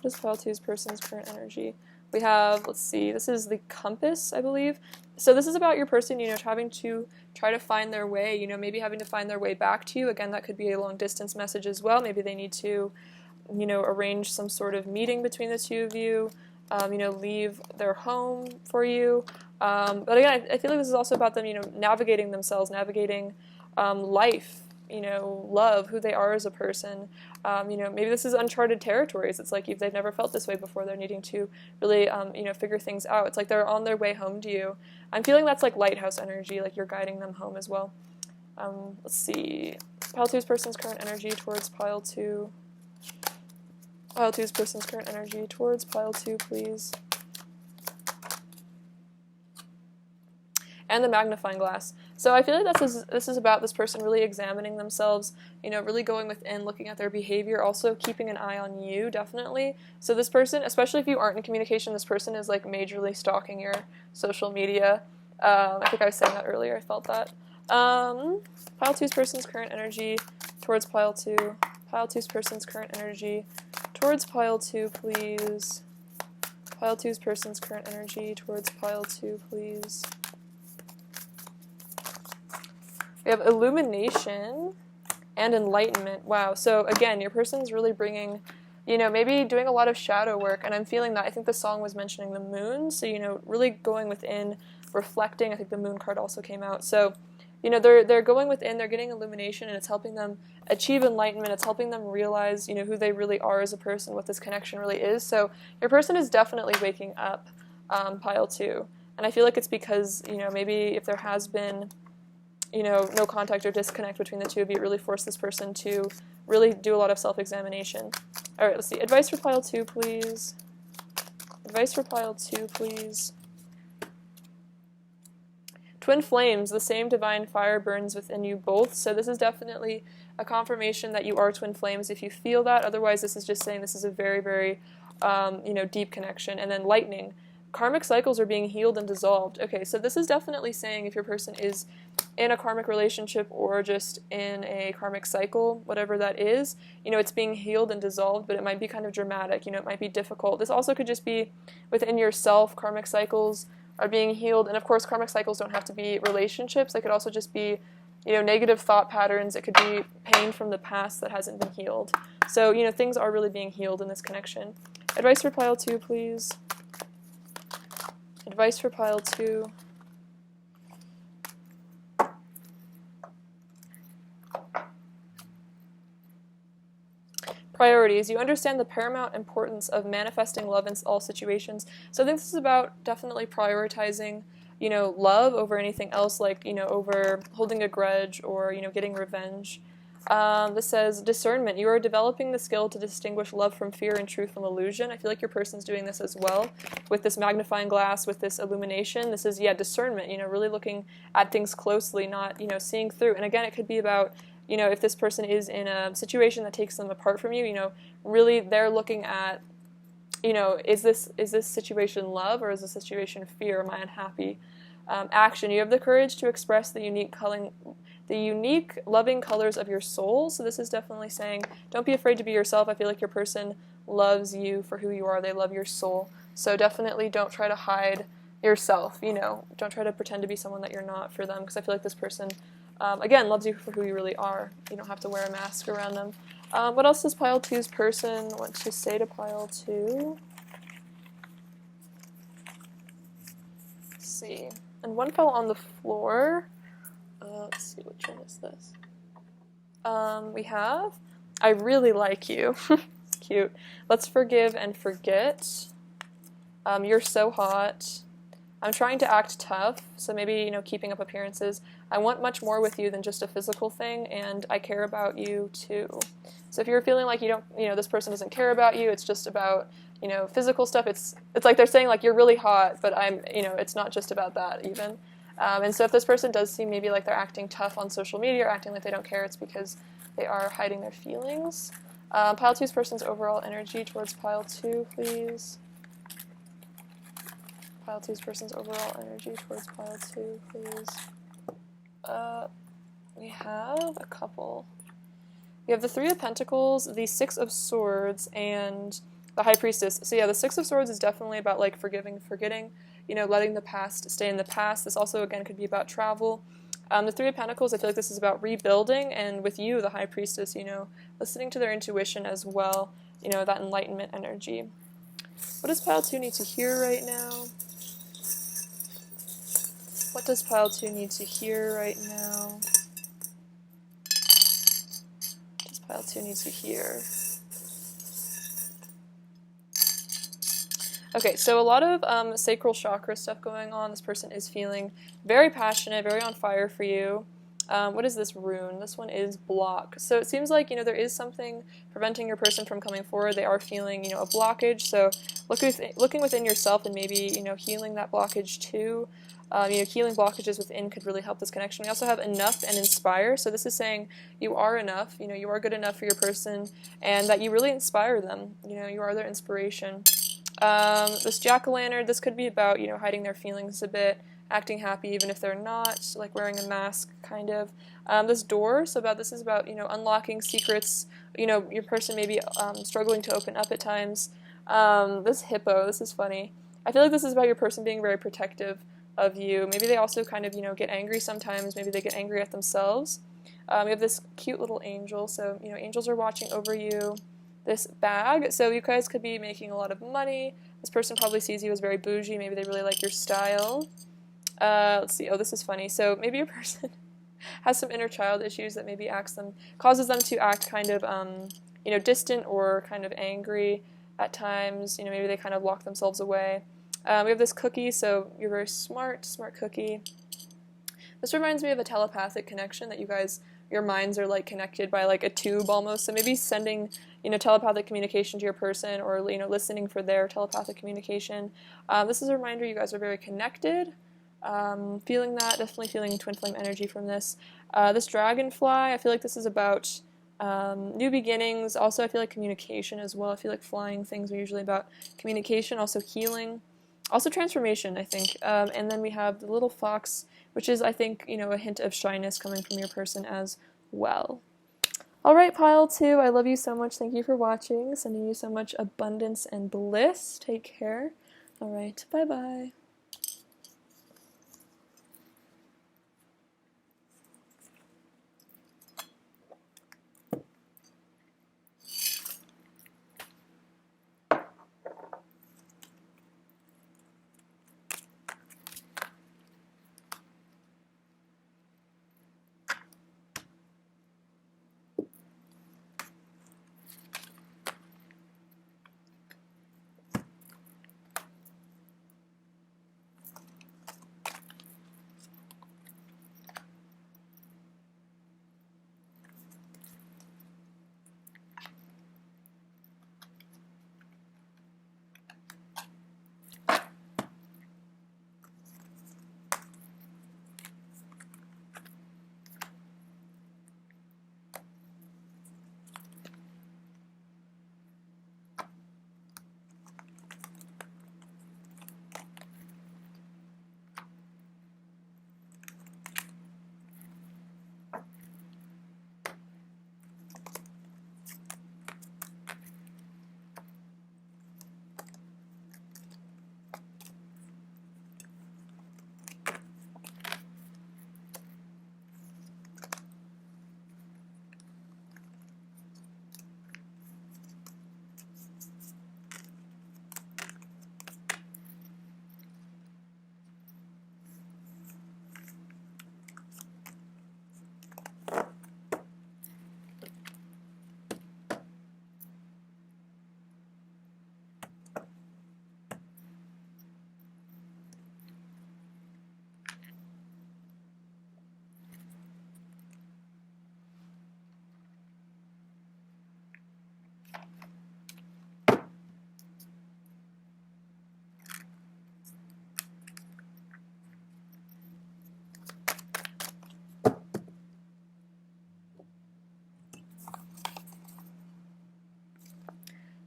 What is pile 2's person's current energy? We have, let's see, this is the compass, I believe. So this is about your person, you know, having to try to find their way, you know, maybe having to find their way back to you. Again, that could be a long distance message as well. Maybe they need to, you know, arrange some sort of meeting between the two of you, you know, leave their home for you. But again, I feel like this is also about them, you know, navigating themselves, navigating life, you know, love, who they are as a person. You know, maybe this is uncharted territories. It's like they've never felt this way before. They're needing to really, you know, figure things out. It's like they're on their way home to you. I'm feeling that's like lighthouse energy, like you're guiding them home as well. Let's see. Pile 2's person's current energy towards pile 2. Pile 2's person's current energy towards pile 2, please. And the magnifying glass. So I feel like this is about this person really examining themselves, you know, really going within, looking at their behavior, also keeping an eye on you, definitely. So this person, especially if you aren't in communication, this person is like majorly stalking your social media. I think I was saying that earlier, I felt that. Pile 2's person's current energy towards pile 2. Pile 2's person's current energy towards pile 2, please. Pile 2's person's current energy towards pile 2, please. We have illumination and enlightenment. Wow. So again, your person's really bringing, you know, maybe doing a lot of shadow work. And I'm feeling that. I think the song was mentioning the moon. So, you know, really going within, reflecting. I think the moon card also came out. So, you know, they're going within, they're getting illumination, and it's helping them achieve enlightenment. It's helping them realize, you know, who they really are as a person, what this connection really is. So your person is definitely waking up, pile 2. And I feel like it's because, you know, maybe if there has been, you know, no contact or disconnect between the two of you, it really forced this person to really do a lot of self-examination. All right, let's see. Advice for pile 2, please. Advice for pile 2, please. Twin flames, the same divine fire burns within you both. So this is definitely a confirmation that you are twin flames if you feel that. Otherwise, this is just saying this is a very, very, you know, deep connection. And then lightning. Karmic cycles are being healed and dissolved. Okay, so this is definitely saying if your person is in a karmic relationship or just in a karmic cycle, whatever that is, you know, it's being healed and dissolved, but it might be kind of dramatic, you know, it might be difficult. This also could just be within yourself. Karmic cycles are being healed, and of course karmic cycles don't have to be relationships. They could also just be, you know, negative thought patterns. It could be pain from the past that hasn't been healed. So, you know, things are really being healed in this connection. Advice for pile 2, please. Advice for pile 2. Priorities. You understand the paramount importance of manifesting love in all situations. So I think this is about definitely prioritizing, you know, love over anything else, like, you know, over holding a grudge or, you know, getting revenge. This says discernment. You are developing the skill to distinguish love from fear and truth from illusion. I feel like your person's doing this as well with this magnifying glass, with this illumination. This is, yeah, discernment, you know, really looking at things closely, not, you know, seeing through. And again, it could be about, you know, if this person is in a situation that takes them apart from you, you know, really they're looking at, you know, is this situation love or is this situation fear? Am I unhappy? Action. You have the courage to express the unique loving colors of your soul. So this is definitely saying, don't be afraid to be yourself. I feel like your person loves you for who you are. They love your soul. So definitely don't try to hide yourself, you know. Don't try to pretend to be someone that you're not for them, because I feel like this person, again, loves you for who you really are. You don't have to wear a mask around them. What else does pile 2's person want to say to pile 2? Let's see. And one fell on the floor. Let's see, which one is this? We have, I really like you. Cute. Let's forgive and forget. You're so hot. I'm trying to act tough, so maybe, you know, keeping up appearances. I want much more with you than just a physical thing, and I care about you too. So if you're feeling like you don't, you know, this person doesn't care about you, it's just about, you know, physical stuff, it's like they're saying like, you're really hot, but I'm, you know, it's not just about that even. And so if this person does seem maybe like they're acting tough on social media or acting like they don't care, it's because they are hiding their feelings. Pile 2's person's overall energy towards pile 2, please. Pile 2's person's overall energy towards pile 2, please. We have a couple. We have the Three of Pentacles, the Six of Swords, and the High Priestess. So yeah, the Six of Swords is definitely about like forgiving, forgetting, you know, letting the past stay in the past. This also, again, could be about travel. The Three of Pentacles, I feel like this is about rebuilding, and with you, the High Priestess, you know, listening to their intuition as well, you know, that enlightenment energy. What does pile 2 need to hear right now? What does pile 2 need to hear right now? What does pile 2 need to hear? Okay, so a lot of sacral chakra stuff going on. This person is feeling very passionate, very on fire for you. What is this rune? This one is block. So it seems like, you know, there is something preventing your person from coming forward. They are feeling, you know, a blockage. So looking within yourself and maybe, you know, healing that blockage too. You know, healing blockages within could really help this connection. We also have enough and inspire. So this is saying you are enough, you know, you are good enough for your person, and that you really inspire them. You know, you are their inspiration. This jack-o'-lantern, this could be about, you know, hiding their feelings a bit, acting happy even if they're not, like wearing a mask, kind of. This door, so this is about, you know, unlocking secrets, you know, your person may be struggling to open up at times. This hippo, this is funny. I feel like this is about your person being very protective of you. Maybe they also kind of, you know, get angry sometimes. Maybe they get angry at themselves. We have this cute little angel, so, you know, angels are watching over you. This bag, so you guys could be making a lot of money. This person probably sees you as very bougie. Maybe they really like your style. Let's see. Oh, this is funny. So maybe your person has some inner child issues that maybe causes them to act kind of, you know, distant or kind of angry at times. You know, maybe they kind of lock themselves away. We have this cookie, so you're very smart cookie. This reminds me of a telepathic connection that you guys, your minds are like connected by like a tube almost. So maybe sending, you know, telepathic communication to your person, or, you know, listening for their telepathic communication. This is a reminder you guys are very connected. Feeling that, definitely feeling twin flame energy from this. This dragonfly, I feel like this is about new beginnings. Also, I feel like communication as well. I feel like flying things are usually about communication, also healing, also transformation, I think. And then we have the little fox, which is, I think, you know, a hint of shyness coming from your person as well. Alright, pile 2, I love you so much. Thank you for watching. Sending you so much abundance and bliss. Take care. Alright, bye-bye.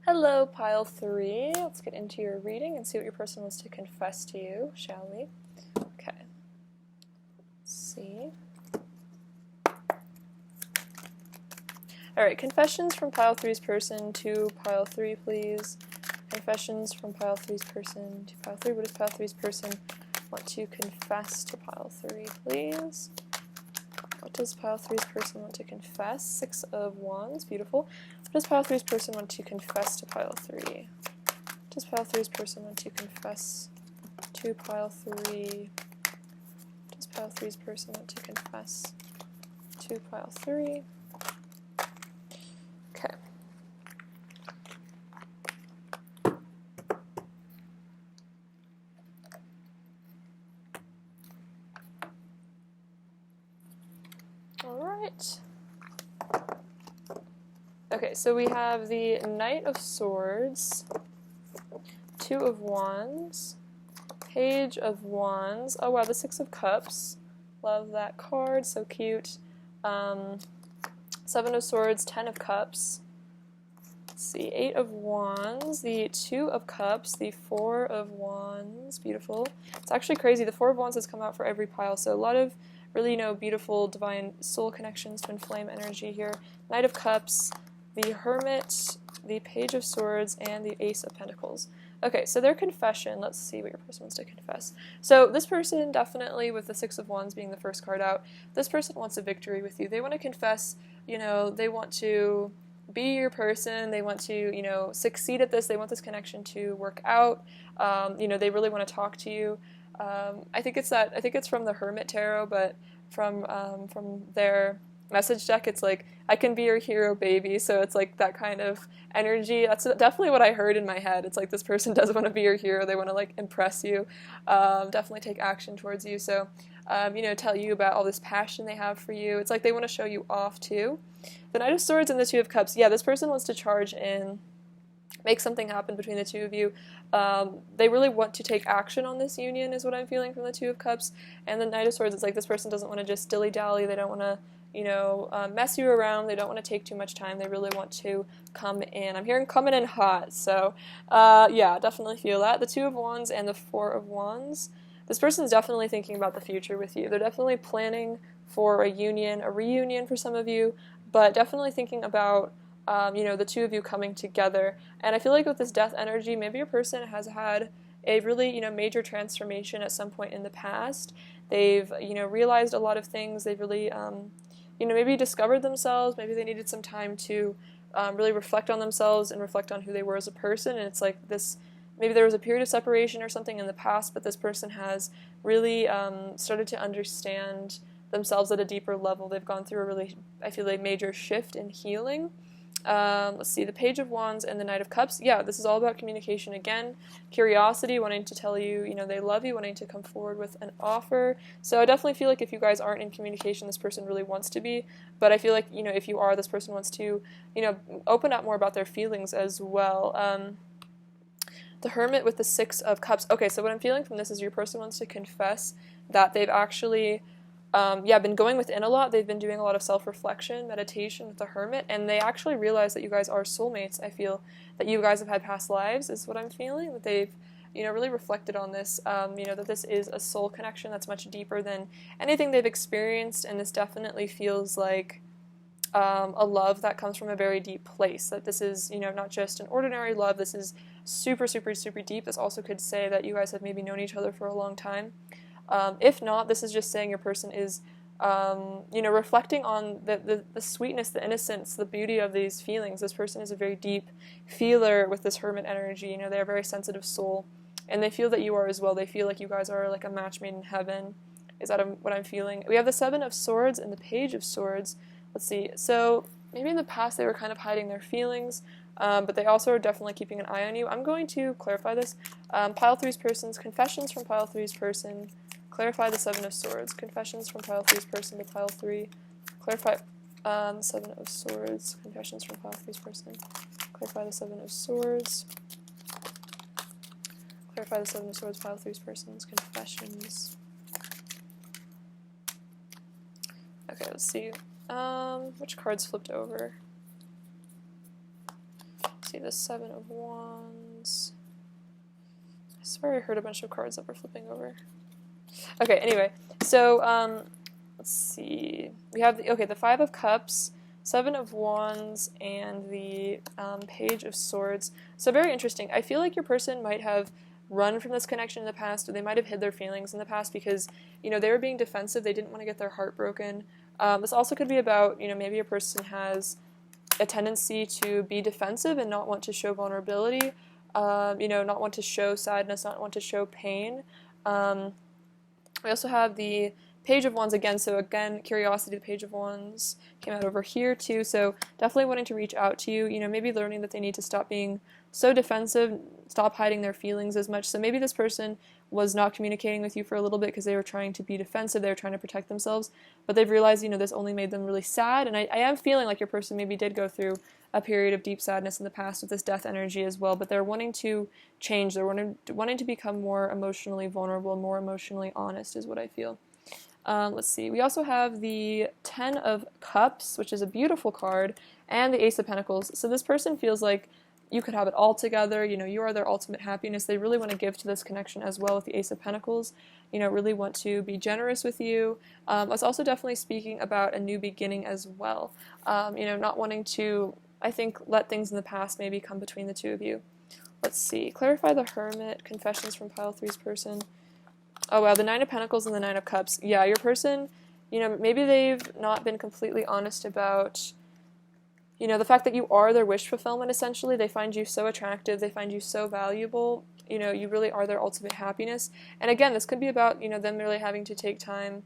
Hello, pile 3. Let's get into your reading and see what your person wants to confess to you, shall we? Okay. Let's see. Alright, confessions from pile 3's person to pile 3, please. Confessions from pile 3's person to pile 3. What does pile 3's person want to confess to pile 3, please? What does pile 3's person want to confess? 6 of Wands, beautiful. What does pile 3's person want to confess to pile 3? What does pile 3's person want to confess to pile 3? What does pile 3's person want to confess to pile 3? Okay. Alright. Okay, so we have the Knight of Swords, 2 of Wands, Page of Wands, oh wow, the 6 of Cups, love that card, so cute, 7 of Swords, 10 of Cups, let's see, 8 of Wands, the 2 of Cups, the 4 of Wands, beautiful. It's actually crazy, the 4 of Wands has come out for every pile, so a lot of really, beautiful divine soul connections, twin flame energy here. Knight of Cups, the Hermit, the Page of Swords, and the Ace of Pentacles. Okay, so their confession, let's see what your person wants to confess. So this person, definitely, with the 6 of Wands being the first card out, this person wants a victory with you. They want to confess, they want to be your person, they want to, succeed at this, they want this connection to work out, they really want to talk to you. I think it's from the Hermit Tarot, but from their message deck, it's like, I can be your hero, baby, so it's like that kind of energy. That's definitely what I heard in my head. It's like this person does want to be your hero, they want to like impress you, definitely take action towards you, so tell you about all this passion they have for you. It's like they want to show you off too. The Knight of Swords and the 2 of Cups, yeah, this person wants to charge in, make something happen between the 2 of you. They really want to take action on this union is what I'm feeling from the 2 of Cups. And the Knight of Swords, it's like this person doesn't want to just dilly-dally, they don't want to, mess you around, they don't want to take too much time, they really want to come in. I'm hearing coming in hot, so yeah, definitely feel that. The 2 of Wands and the 4 of Wands, this person's definitely thinking about the future with you. They're definitely planning for a reunion for some of you, but definitely thinking about the 2 of you coming together. And I feel like with this death energy, maybe your person has had a really, major transformation at some point in the past. They've, realized a lot of things. They've really, maybe discovered themselves. Maybe they needed some time to really reflect on themselves and reflect on who they were as a person. And it's like this, maybe there was a period of separation or something in the past, but this person has really started to understand themselves at a deeper level. They've gone through a really, I feel like, major shift in healing. Let's see, the Page of Wands and the Knight of Cups. Yeah, this is all about communication again. Curiosity, wanting to tell you, they love you, wanting to come forward with an offer. So I definitely feel like if you guys aren't in communication, this person really wants to be. But I feel like, if you are, this person wants to, open up more about their feelings as well. The Hermit with the 6 of Cups. Okay, so what I'm feeling from this is your person wants to confess that they've actually been going within a lot. They've been doing a lot of self-reflection, meditation with the Hermit, and they actually realize that you guys are soulmates. I feel that you guys have had past lives is what I'm feeling, that they've, really reflected on this, that this is a soul connection that's much deeper than anything they've experienced, and this definitely feels like a love that comes from a very deep place, that this is, not just an ordinary love, this is super, super, super deep. This also could say that you guys have maybe known each other for a long time. If not, this is just saying your person is, reflecting on the sweetness, the innocence, the beauty of these feelings. This person is a very deep feeler with this Hermit energy. They are a very sensitive soul, and they feel that you are as well. They feel like you guys are like a match made in heaven. Is that what I'm feeling? We have the 7 of Swords and the Page of Swords. Let's see. So maybe in the past they were kind of hiding their feelings, but they also are definitely keeping an eye on you. I'm going to clarify this. Pile 3's person's confessions from Pile 3's person. Clarify the 7 of Swords. Confessions from Pile 3's person to Pile 3. Clarify the 7 of Swords. Confessions from Pile 3's person. Clarify the 7 of Swords. Clarify the 7 of Swords, Pile 3's person's confessions. Okay, let's see. Which cards flipped over? Let's see, the 7 of Wands. I swear I heard a bunch of cards that were flipping over. Okay, anyway, so, let's see. We have, the 5 of Cups, Seven of Wands, and the Page of Swords. So very interesting. I feel like your person might have run from this connection in the past, or they might have hid their feelings in the past because, you know, they were being defensive. They didn't want to get their heart broken. This also could be about, you know, maybe a person has a tendency to be defensive and not want to show vulnerability, you know, not want to show sadness, not want to show pain. We also have the Page of Wands again, so again, curiosity, the Page of Wands came out over here too, so definitely wanting to reach out to you, you know, maybe learning that they need to stop being so defensive, stop hiding their feelings as much. So maybe this person was not communicating with you for a little bit because they were trying to be defensive, they were trying to protect themselves, but they've realized, you know, this only made them really sad, and I am feeling like your person maybe did go through a period of deep sadness in the past with this death energy as well, but they're wanting to change, they're wanting to become more emotionally vulnerable, more emotionally honest is what I feel. Let's see, we also have the Ten of Cups, which is a beautiful card, and the Ace of Pentacles. So this person feels like you could have it all together, you know, you are their ultimate happiness. They really want to give to this connection as well with the Ace of Pentacles, you know, really want to be generous with you. It's also definitely speaking about a new beginning as well, you know, not wanting to, I think, let things in the past maybe come between the two of you. Let's see, clarify the Hermit, confessions from pile 3's person. Oh wow, the Nine of Pentacles and the Nine of Cups. Yeah, your person, you know, maybe they've not been completely honest about, you know, the fact that you are their wish fulfillment, essentially. They find you so attractive, they find you so valuable, you know, you really are their ultimate happiness. And again, this could be about, you know, them really having to take time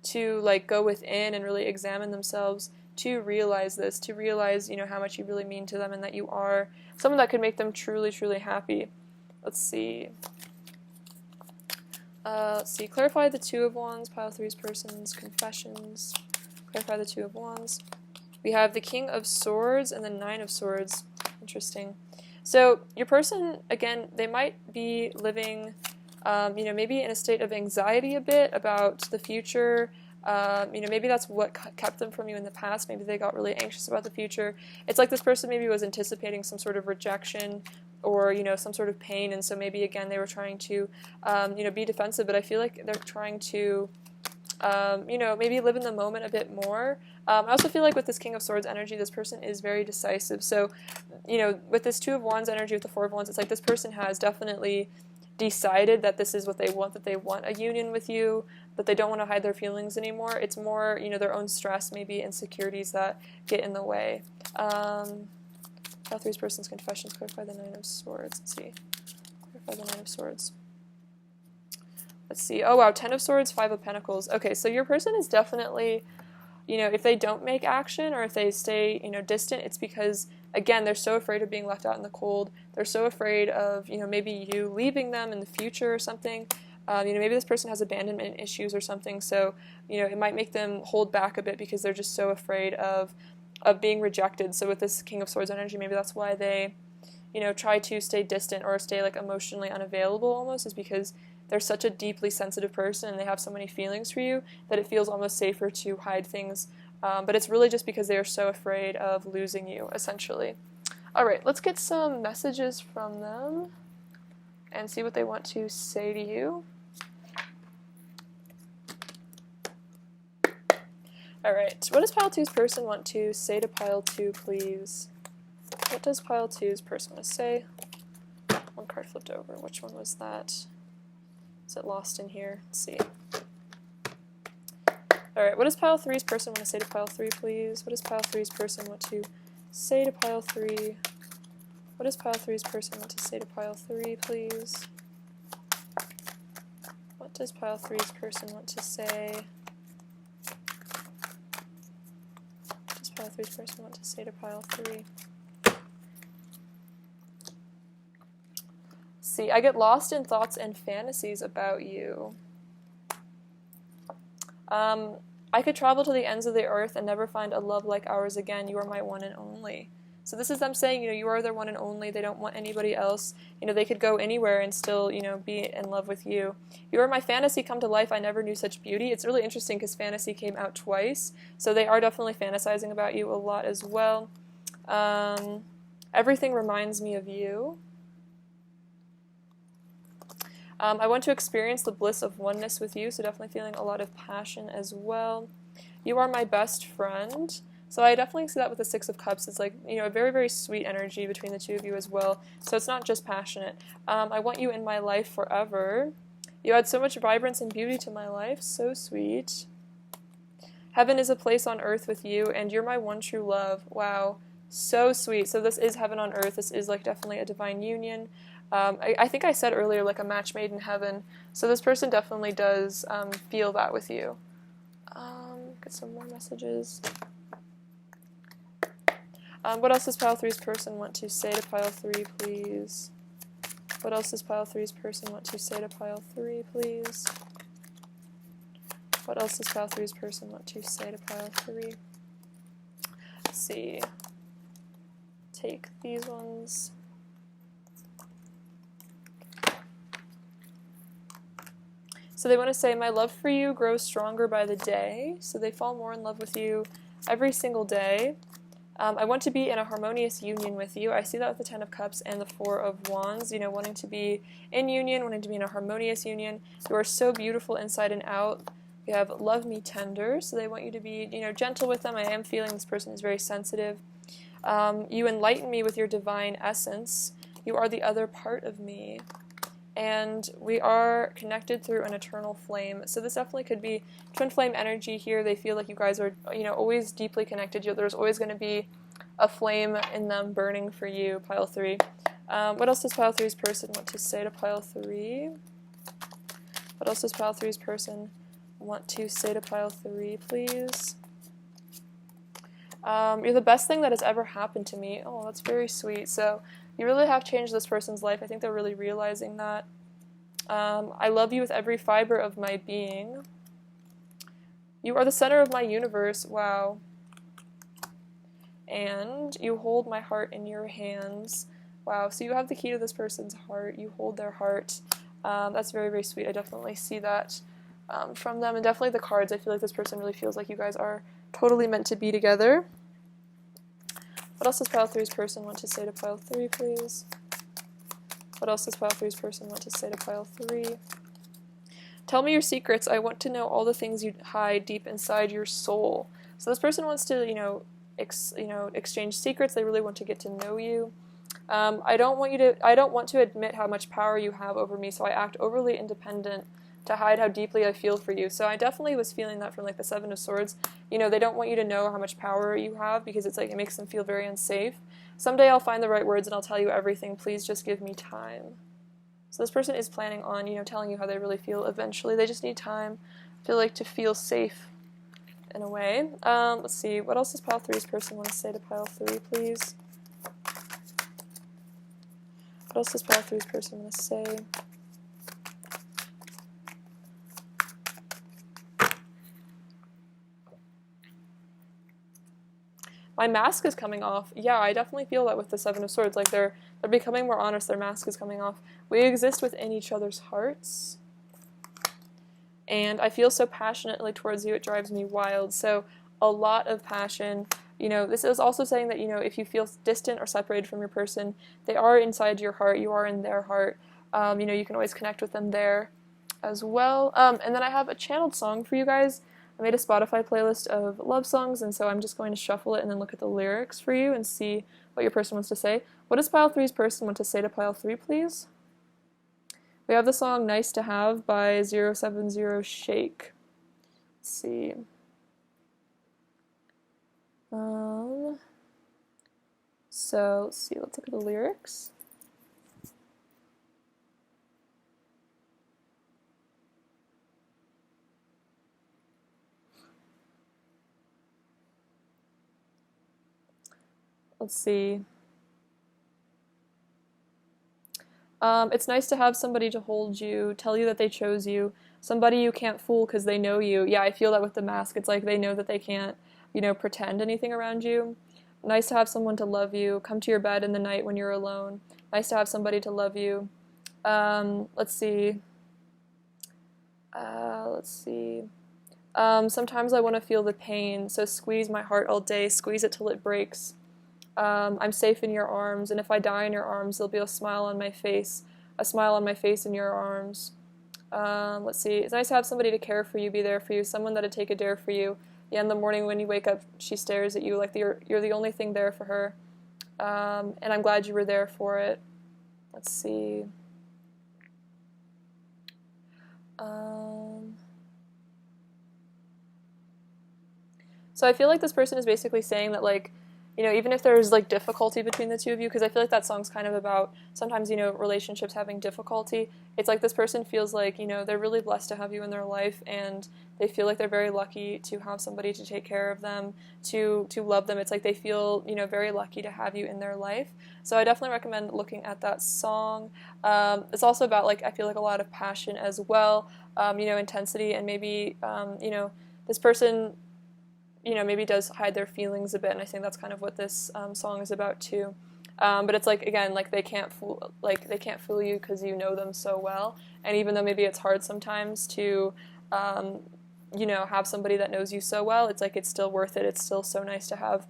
to, like, go within and really examine themselves to realize this, to realize, you know, how much you really mean to them and that you are someone that could make them truly, truly happy. Let's see. Clarify the Two of Wands, pile 3's person's confessions. Clarify the Two of Wands. We have the King of Swords and the Nine of Swords. Interesting. So your person, again, they might be living, you know, maybe in a state of anxiety a bit about the future. You know, maybe that's what kept them from you in the past. Maybe they got really anxious about the future. It's like this person maybe was anticipating some sort of rejection or, you know, some sort of pain, and so maybe, again, they were trying to, you know, be defensive, but I feel like they're trying to, you know, maybe live in the moment a bit more. I also feel like with this King of Swords energy, this person is very decisive. So, you know, with this Two of Wands energy, with the Four of Wands, it's like this person has definitely decided that this is what they want, that they want a union with you, that they don't want to hide their feelings anymore. It's more, you know, their own stress, maybe insecurities that get in the way. Pile 3's person's confessions, clarify the Nine of Swords. Let's see. Clarify the Nine of Swords. Let's see. Oh wow, Ten of Swords, Five of Pentacles. Okay, so your person is definitely, you know, if they don't make action or if they stay, you know, distant, it's because, again, they're so afraid of being left out in the cold. They're so afraid of, you know, maybe you leaving them in the future or something. You know, maybe this person has abandonment issues or something, so, you know, it might make them hold back a bit because they're just so afraid of being rejected. So with this King of Swords energy, maybe that's why they, you know, try to stay distant or stay, like, emotionally unavailable almost, is because they're such a deeply sensitive person and they have so many feelings for you that it feels almost safer to hide things. But it's really just because they are so afraid of losing you, essentially. Alright, let's get some messages from them and see what they want to say to you. Alright, what does pile 2's person want to say to pile 2, please? What does pile 2's person want to say? One card flipped over. Which one was that? Is it lost in here? Let's see. Alright, what does pile 3's person want to say to pile 3, please? What does pile 3's person want to say to pile 3? What does pile 3's person want to say to pile 3, please? What does pile 3's person want to say? What does pile 3's person want to say to pile 3? See, I get lost in thoughts and fantasies about you. I could travel to the ends of the earth and never find a love like ours again. You are my one and only. So this is them saying, you know, you are their one and only. They don't want anybody else. You know, they could go anywhere and still, you know, be in love with you. You are my fantasy come to life. I never knew such beauty. It's really interesting because fantasy came out twice. So they are definitely fantasizing about you a lot as well. Everything reminds me of you. I want to experience the bliss of oneness with you, so definitely feeling a lot of passion as well. You are my best friend. So I definitely see that with the Six of Cups. It's like, you know, a very, very sweet energy between the two of you as well. So it's not just passionate. I want you in my life forever. You add so much vibrance and beauty to my life. So sweet. Heaven is a place on earth with you, and you're my one true love. Wow. So sweet. So this is heaven on earth. This is like definitely a divine union. I think I said earlier like a match made in heaven. So this person definitely does feel that with you. Get some more messages. What else does pile 3's person want to say to pile 3, please? What else does pile 3's person want to say to pile 3, please? What else does pile 3's person want to say to pile 3? Let's see. Take these ones. So they want to say, my love for you grows stronger by the day. So they fall more in love with you every single day. I want to be in a harmonious union with you. I see that with the Ten of Cups and the Four of Wands, you know, wanting to be in union, wanting to be in a harmonious union. You are so beautiful inside and out. You have love me tender, so they want you to be, you know, gentle with them. I am feeling this person is very sensitive. You enlighten me with your divine essence. You are the other part of me. And we are connected through an eternal flame. So this definitely could be twin flame energy here. They feel like you guys are, you know, always deeply connected. There's always going to be a flame in them burning for you, pile 3. What else does pile 3's person want to say to pile 3? What else does pile 3's person want to say to pile 3, please? You're the best thing that has ever happened to me. Oh, that's very sweet. So you really have changed this person's life. I think they're really realizing that. I love you with every fiber of my being. You are the center of my universe. Wow. And you hold my heart in your hands. Wow. So you have the key to this person's heart. You hold their heart. That's very, very sweet. I definitely see that from them. And definitely the cards. I feel like this person really feels like you guys are totally meant to be together. What else does pile 3's person want to say to pile 3, please? What else does pile 3's person want to say to pile 3? Tell me your secrets. I want to know all the things you hide deep inside your soul. So this person wants to, you know, exchange secrets. They really want to get to know you. I don't want to admit how much power you have over me, so I act overly independent to hide how deeply I feel for you. So I definitely was feeling that from like the Seven of Swords. You know, they don't want you to know how much power you have because it's like it makes them feel very unsafe. Someday I'll find the right words and I'll tell you everything. Please just give me time. So this person is planning on, you know, telling you how they really feel eventually. They just need time, I feel like, to feel safe in a way. Let's see. What else does pile 3's person want to say to pile 3, please? What else does pile 3's person want to say? My mask is coming off. Yeah, I definitely feel that with the Seven of Swords. Like they're becoming more honest. Their mask is coming off. We exist within each other's hearts. And I feel so passionately towards you, it drives me wild. So a lot of passion. You know, this is also saying that, you know, if you feel distant or separated from your person, they are inside your heart. You are in their heart. You know, you can always connect with them there as well. And then I have a channeled song for you guys. I made a Spotify playlist of love songs, and so I'm just going to shuffle it and then look at the lyrics for you and see what your person wants to say. What does pile 3's person want to say to pile 3, please? We have the song Nice to Have by 070 Shake. Let's see. So, let's see, let's look at the lyrics. Let's see. It's nice to have somebody to hold you, tell you that they chose you, somebody you can't fool because they know you. Yeah, I feel that with the mask. It's like they know that they can't, you know, pretend anything around you. Nice to have someone to love you, come to your bed in the night when you're alone. Nice to have somebody to love you. Let's see. Sometimes I want to feel the pain, so squeeze my heart all day, squeeze it till it breaks. I'm safe in your arms, and if I die in your arms, there'll be a smile on my face in your arms. Let's see. It's nice to have somebody to care for you, be there for you, someone that'd take a dare for you. Yeah, in the morning when you wake up, she stares at you like you're the only thing there for her. And I'm glad you were there for it. Let's see. So I feel like this person is basically saying that, like, you know, even if there's like difficulty between the two of you, because I feel like that song's kind of about sometimes, you know, relationships having difficulty. It's like this person feels like, you know, they're really blessed to have you in their life, and they feel like they're very lucky to have somebody to take care of them, to love them. It's like they feel, you know, very lucky to have you in their life. So I definitely recommend looking at that song. It's also about, like, I feel like a lot of passion as well, you know, intensity, and maybe, you know, this person, you know, maybe does hide their feelings a bit, and I think that's kind of what this song is about too. But it's like, again, like they can't fool you because you know them so well, and even though maybe it's hard sometimes to, you know, have somebody that knows you so well, it's like it's still worth it. It's still so nice to have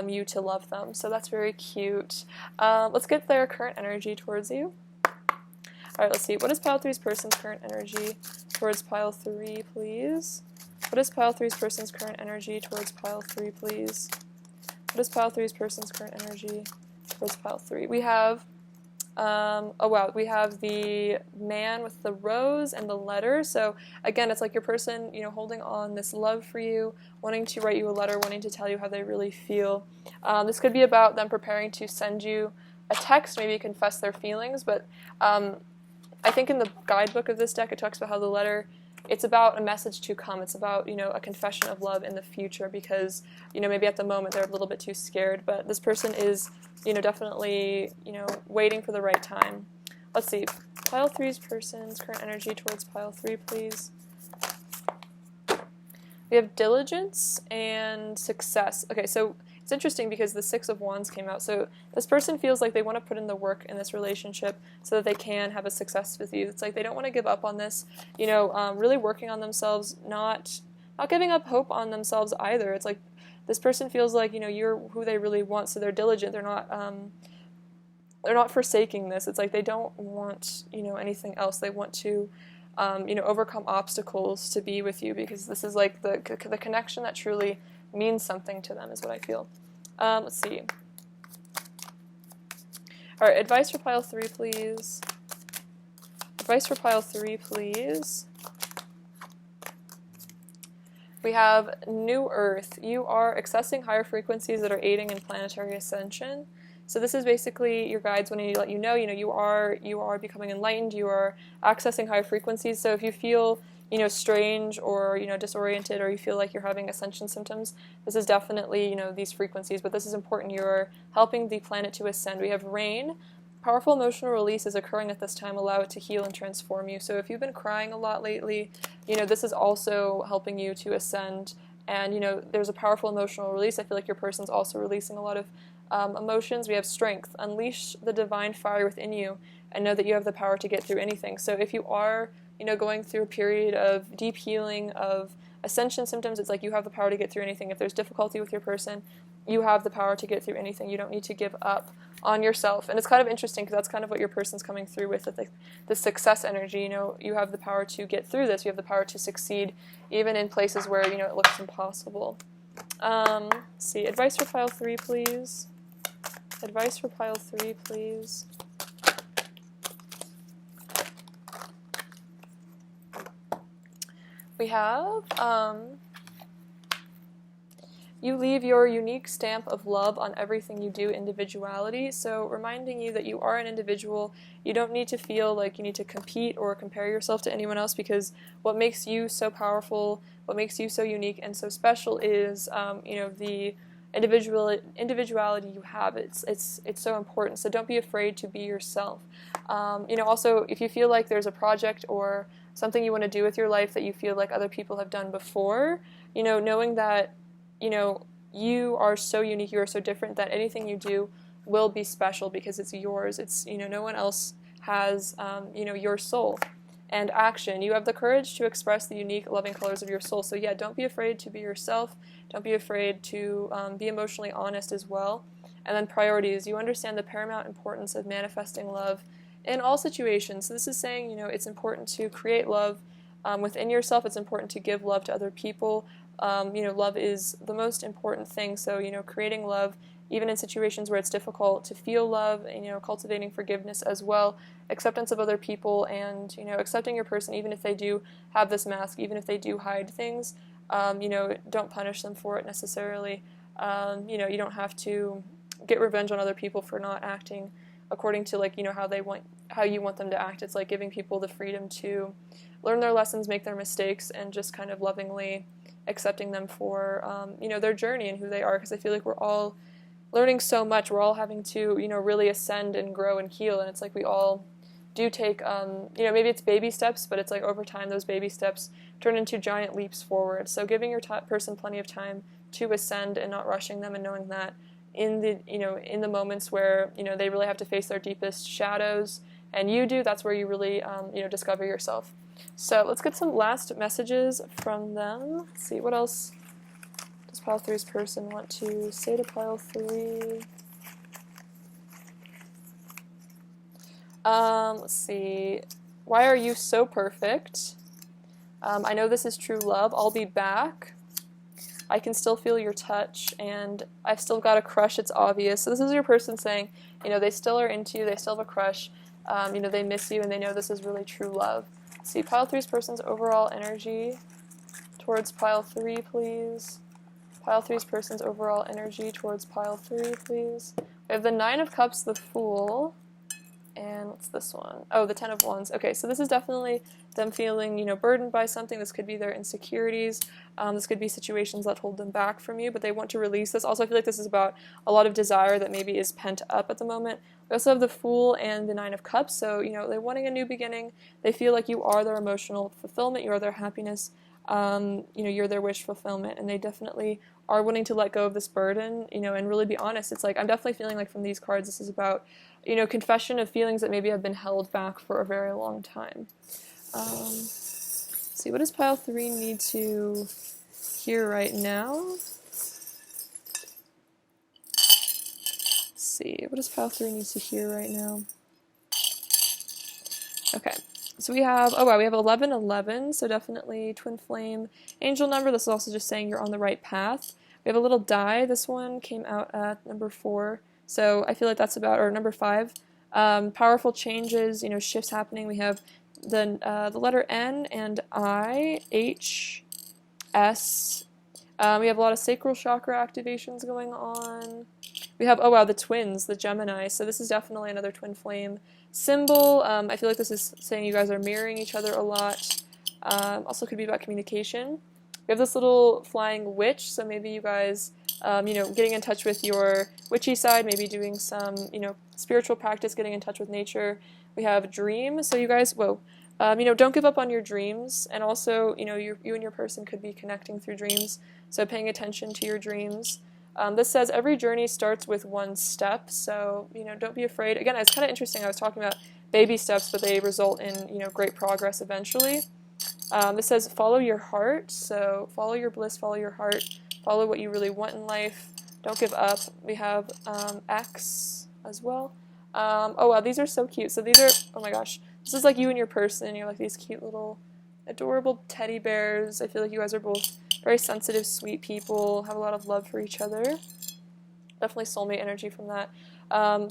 you to love them. So that's very cute. Let's get their current energy towards you. All right, let's see. What is pile 3's person's current energy towards pile 3, please? What is pile 3's person's current energy towards pile 3, please? What is pile 3's person's current energy towards pile 3? We have, oh wow, we have the man with the rose and the letter. So again, it's like your person, you know, holding on this love for you, wanting to write you a letter, wanting to tell you how they really feel. This could be about them preparing to send you a text, maybe confess their feelings, but I think in the guidebook of this deck, it talks about how the letter, it's about a message to come. It's about, you know, a confession of love in the future, because, you know, maybe at the moment they're a little bit too scared, but this person is, you know, definitely, you know, waiting for the right time. Let's see. Pile 3's person's current energy towards pile 3, please. We have diligence and success. Okay, so it's interesting because the 6 of Wands came out. So this person feels like they want to put in the work in this relationship so that they can have a success with you. It's like they don't want to give up on this, you know, really working on themselves, not giving up hope on themselves either. It's like this person feels like, you know, you're who they really want, so they're diligent. They're not forsaking this. It's like they don't want, you know, anything else. They want to, you know, overcome obstacles to be with you, because this is like the connection that truly means something to them, is what I feel. Let's see. All right, advice for pile 3, please. Advice for pile 3, please. We have New Earth. You are accessing higher frequencies that are aiding in planetary ascension. So this is basically your guides wanting to let you know, you are becoming enlightened, you are accessing higher frequencies. So if you feel, you know, strange or, you know, disoriented, or you feel like you're having ascension symptoms, this is definitely, you know, these frequencies, but this is important. You're helping the planet to ascend. We have rain. Powerful emotional release is occurring at this time. Allow it to heal and transform you. So if you've been crying a lot lately, you know, this is also helping you to ascend. And, you know, there's a powerful emotional release. I feel like your person's also releasing a lot of emotions. We have strength. Unleash the divine fire within you and know that you have the power to get through anything. So if you are, you know, going through a period of deep healing, of ascension symptoms, it's like you have the power to get through anything. If there's difficulty with your person, you have the power to get through anything. You don't need to give up on yourself. And it's kind of interesting because that's kind of what your person's coming through with the success energy. You know, you have the power to get through this. You have the power to succeed even in places where, you know, it looks impossible. Let's see. Advice for pile 3, please. Advice for pile 3, please. We have, you leave your unique stamp of love on everything you do, individuality. So reminding you that you are an individual. You don't need to feel like you need to compete or compare yourself to anyone else, because what makes you so powerful, what makes you so unique and so special is, you know, the individuality you have. It's so important. So don't be afraid to be yourself. You know, also, if you feel like there's a project or something you want to do with your life that you feel like other people have done before, you know, knowing that, you know, you are so unique, you are so different, that anything you do will be special because it's yours. It's, you know, no one else has, you know, your soul. And action. You have the courage to express the unique, loving colors of your soul. So yeah, don't be afraid to be yourself. Don't be afraid to be emotionally honest as well. And then priorities. You understand the paramount importance of manifesting love in all situations. So this is saying, you know, it's important to create love within yourself. It's important to give love to other people. love is the most important thing. So, creating love, even in situations where it's difficult to feel love, and, cultivating forgiveness as well, acceptance of other people, and, accepting your person, even if they do have this mask, even if they do hide things, don't punish them for it necessarily. You don't have to get revenge on other people for not acting according to, how you want them to act. It's like giving people the freedom to learn their lessons, make their mistakes, and just kind of lovingly accepting them for, their journey and who they are, because I feel like we're all learning so much. We're all having to, really ascend and grow and heal, and it's like we all do take, maybe it's baby steps, but it's like over time those baby steps turn into giant leaps forward. So giving your person plenty of time to ascend and not rushing them, and knowing that in the moments where, they really have to face their deepest shadows, and you do, that's where you really, discover yourself. So let's get some last messages from them. Let's see, what else does pile 3's person want to say to pile 3? Let's see. Why are you so perfect? I know this is true love. I'll be back. I can still feel your touch, and I've still got a crush, it's obvious. So this is your person saying, they still are into you, they still have a crush, they miss you, and they know this is really true love. Let's see, pile 3's person's overall energy towards pile 3, please. Pile 3's person's overall energy towards pile 3, please. We have the 9 of Cups, the Fool, and what's this one? Oh, the 10 of Wands. Okay, so this is definitely them feeling, burdened by something. This could be their insecurities. This could be situations that hold them back from you, but they want to release this. Also, I feel like this is about a lot of desire that maybe is pent up at the moment. We also have the Fool and the 9 of Cups, so, they're wanting a new beginning. They feel like you are their emotional fulfillment, you are their happiness, you're their wish fulfillment, and they definitely are wanting to let go of this burden, and really be honest. It's like, I'm definitely feeling like from these cards, this is about, confession of feelings that maybe have been held back for a very long time. Let's see, what does pile 3 need to hear right now? Let's see, what does pile 3 need to hear right now? Okay, so we have, we have 1111, so definitely twin flame angel number. This is also just saying you're on the right path. We have a little die. This one came out at number 4. So I feel like that's about, or number 5, powerful changes, shifts happening. We have the letter N and I, H, S. We have a lot of sacral chakra activations going on. We have, the twins, the Gemini. So this is definitely another twin flame symbol. I feel like this is saying you guys are mirroring each other a lot. Also could be about communication. We have this little flying witch, so maybe you guys, getting in touch with your witchy side, maybe doing some, spiritual practice, getting in touch with nature. We have dream, so you guys, don't give up on your dreams, and also, you and your person could be connecting through dreams, so paying attention to your dreams. This says every journey starts with one step, so, don't be afraid. Again, it's kind of interesting, I was talking about baby steps, but they result in, great progress eventually. This says follow your heart, so follow your bliss, follow your heart, follow what you really want in life, don't give up. We have X as well. These are so cute. So these are, oh my gosh, this is like you and your person. You're like these cute little adorable teddy bears. I feel like you guys are both very sensitive, sweet people, have a lot of love for each other. Definitely soulmate energy from that.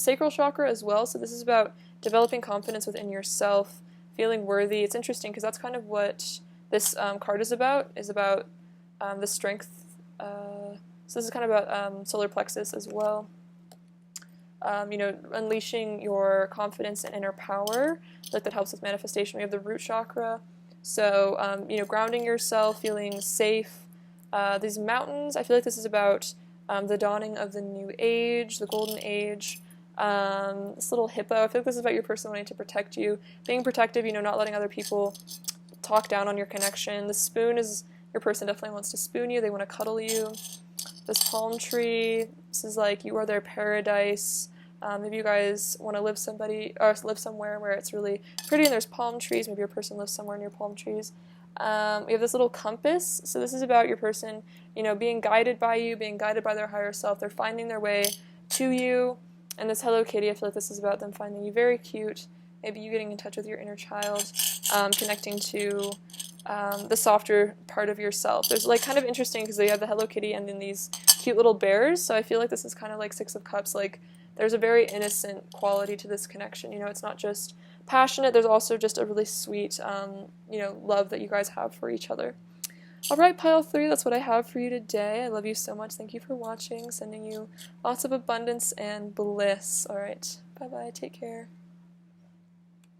Sacral chakra as well, so this is about developing confidence within yourself, feeling worthy. It's interesting because that's kind of what this card is about the strength. So this is kind of about solar plexus as well. Unleashing your confidence and inner power. Like that helps with manifestation. We have the root chakra. So, grounding yourself, feeling safe. These mountains, I feel like this is about the dawning of the new age, the golden age. This little hippo, I feel like this is about your person wanting to protect you. Being protective, not letting other people talk down on your connection. The spoon is, your person definitely wants to spoon you. They want to cuddle you. This palm tree, this is like you are their paradise. Maybe you guys want to live somewhere where it's really pretty and there's palm trees. Maybe your person lives somewhere near palm trees. We have this little compass. So this is about your person, being guided by you, being guided by their higher self. They're finding their way to you. And this Hello Kitty, I feel like this is about them finding you very cute. Maybe you getting in touch with your inner child, connecting to the softer part of yourself. There's like kind of interesting because you have the Hello Kitty and then these cute little bears, so I feel like this is kind of like Six of Cups. Like there's a very innocent quality to this connection. You know, it's not just passionate, there's also just a really sweet, you know, love that you guys have for each other. Alright, pile 3, that's what I have for you today. I love you so much. Thank you for watching. Sending you lots of abundance and bliss. Alright, bye-bye. Take care.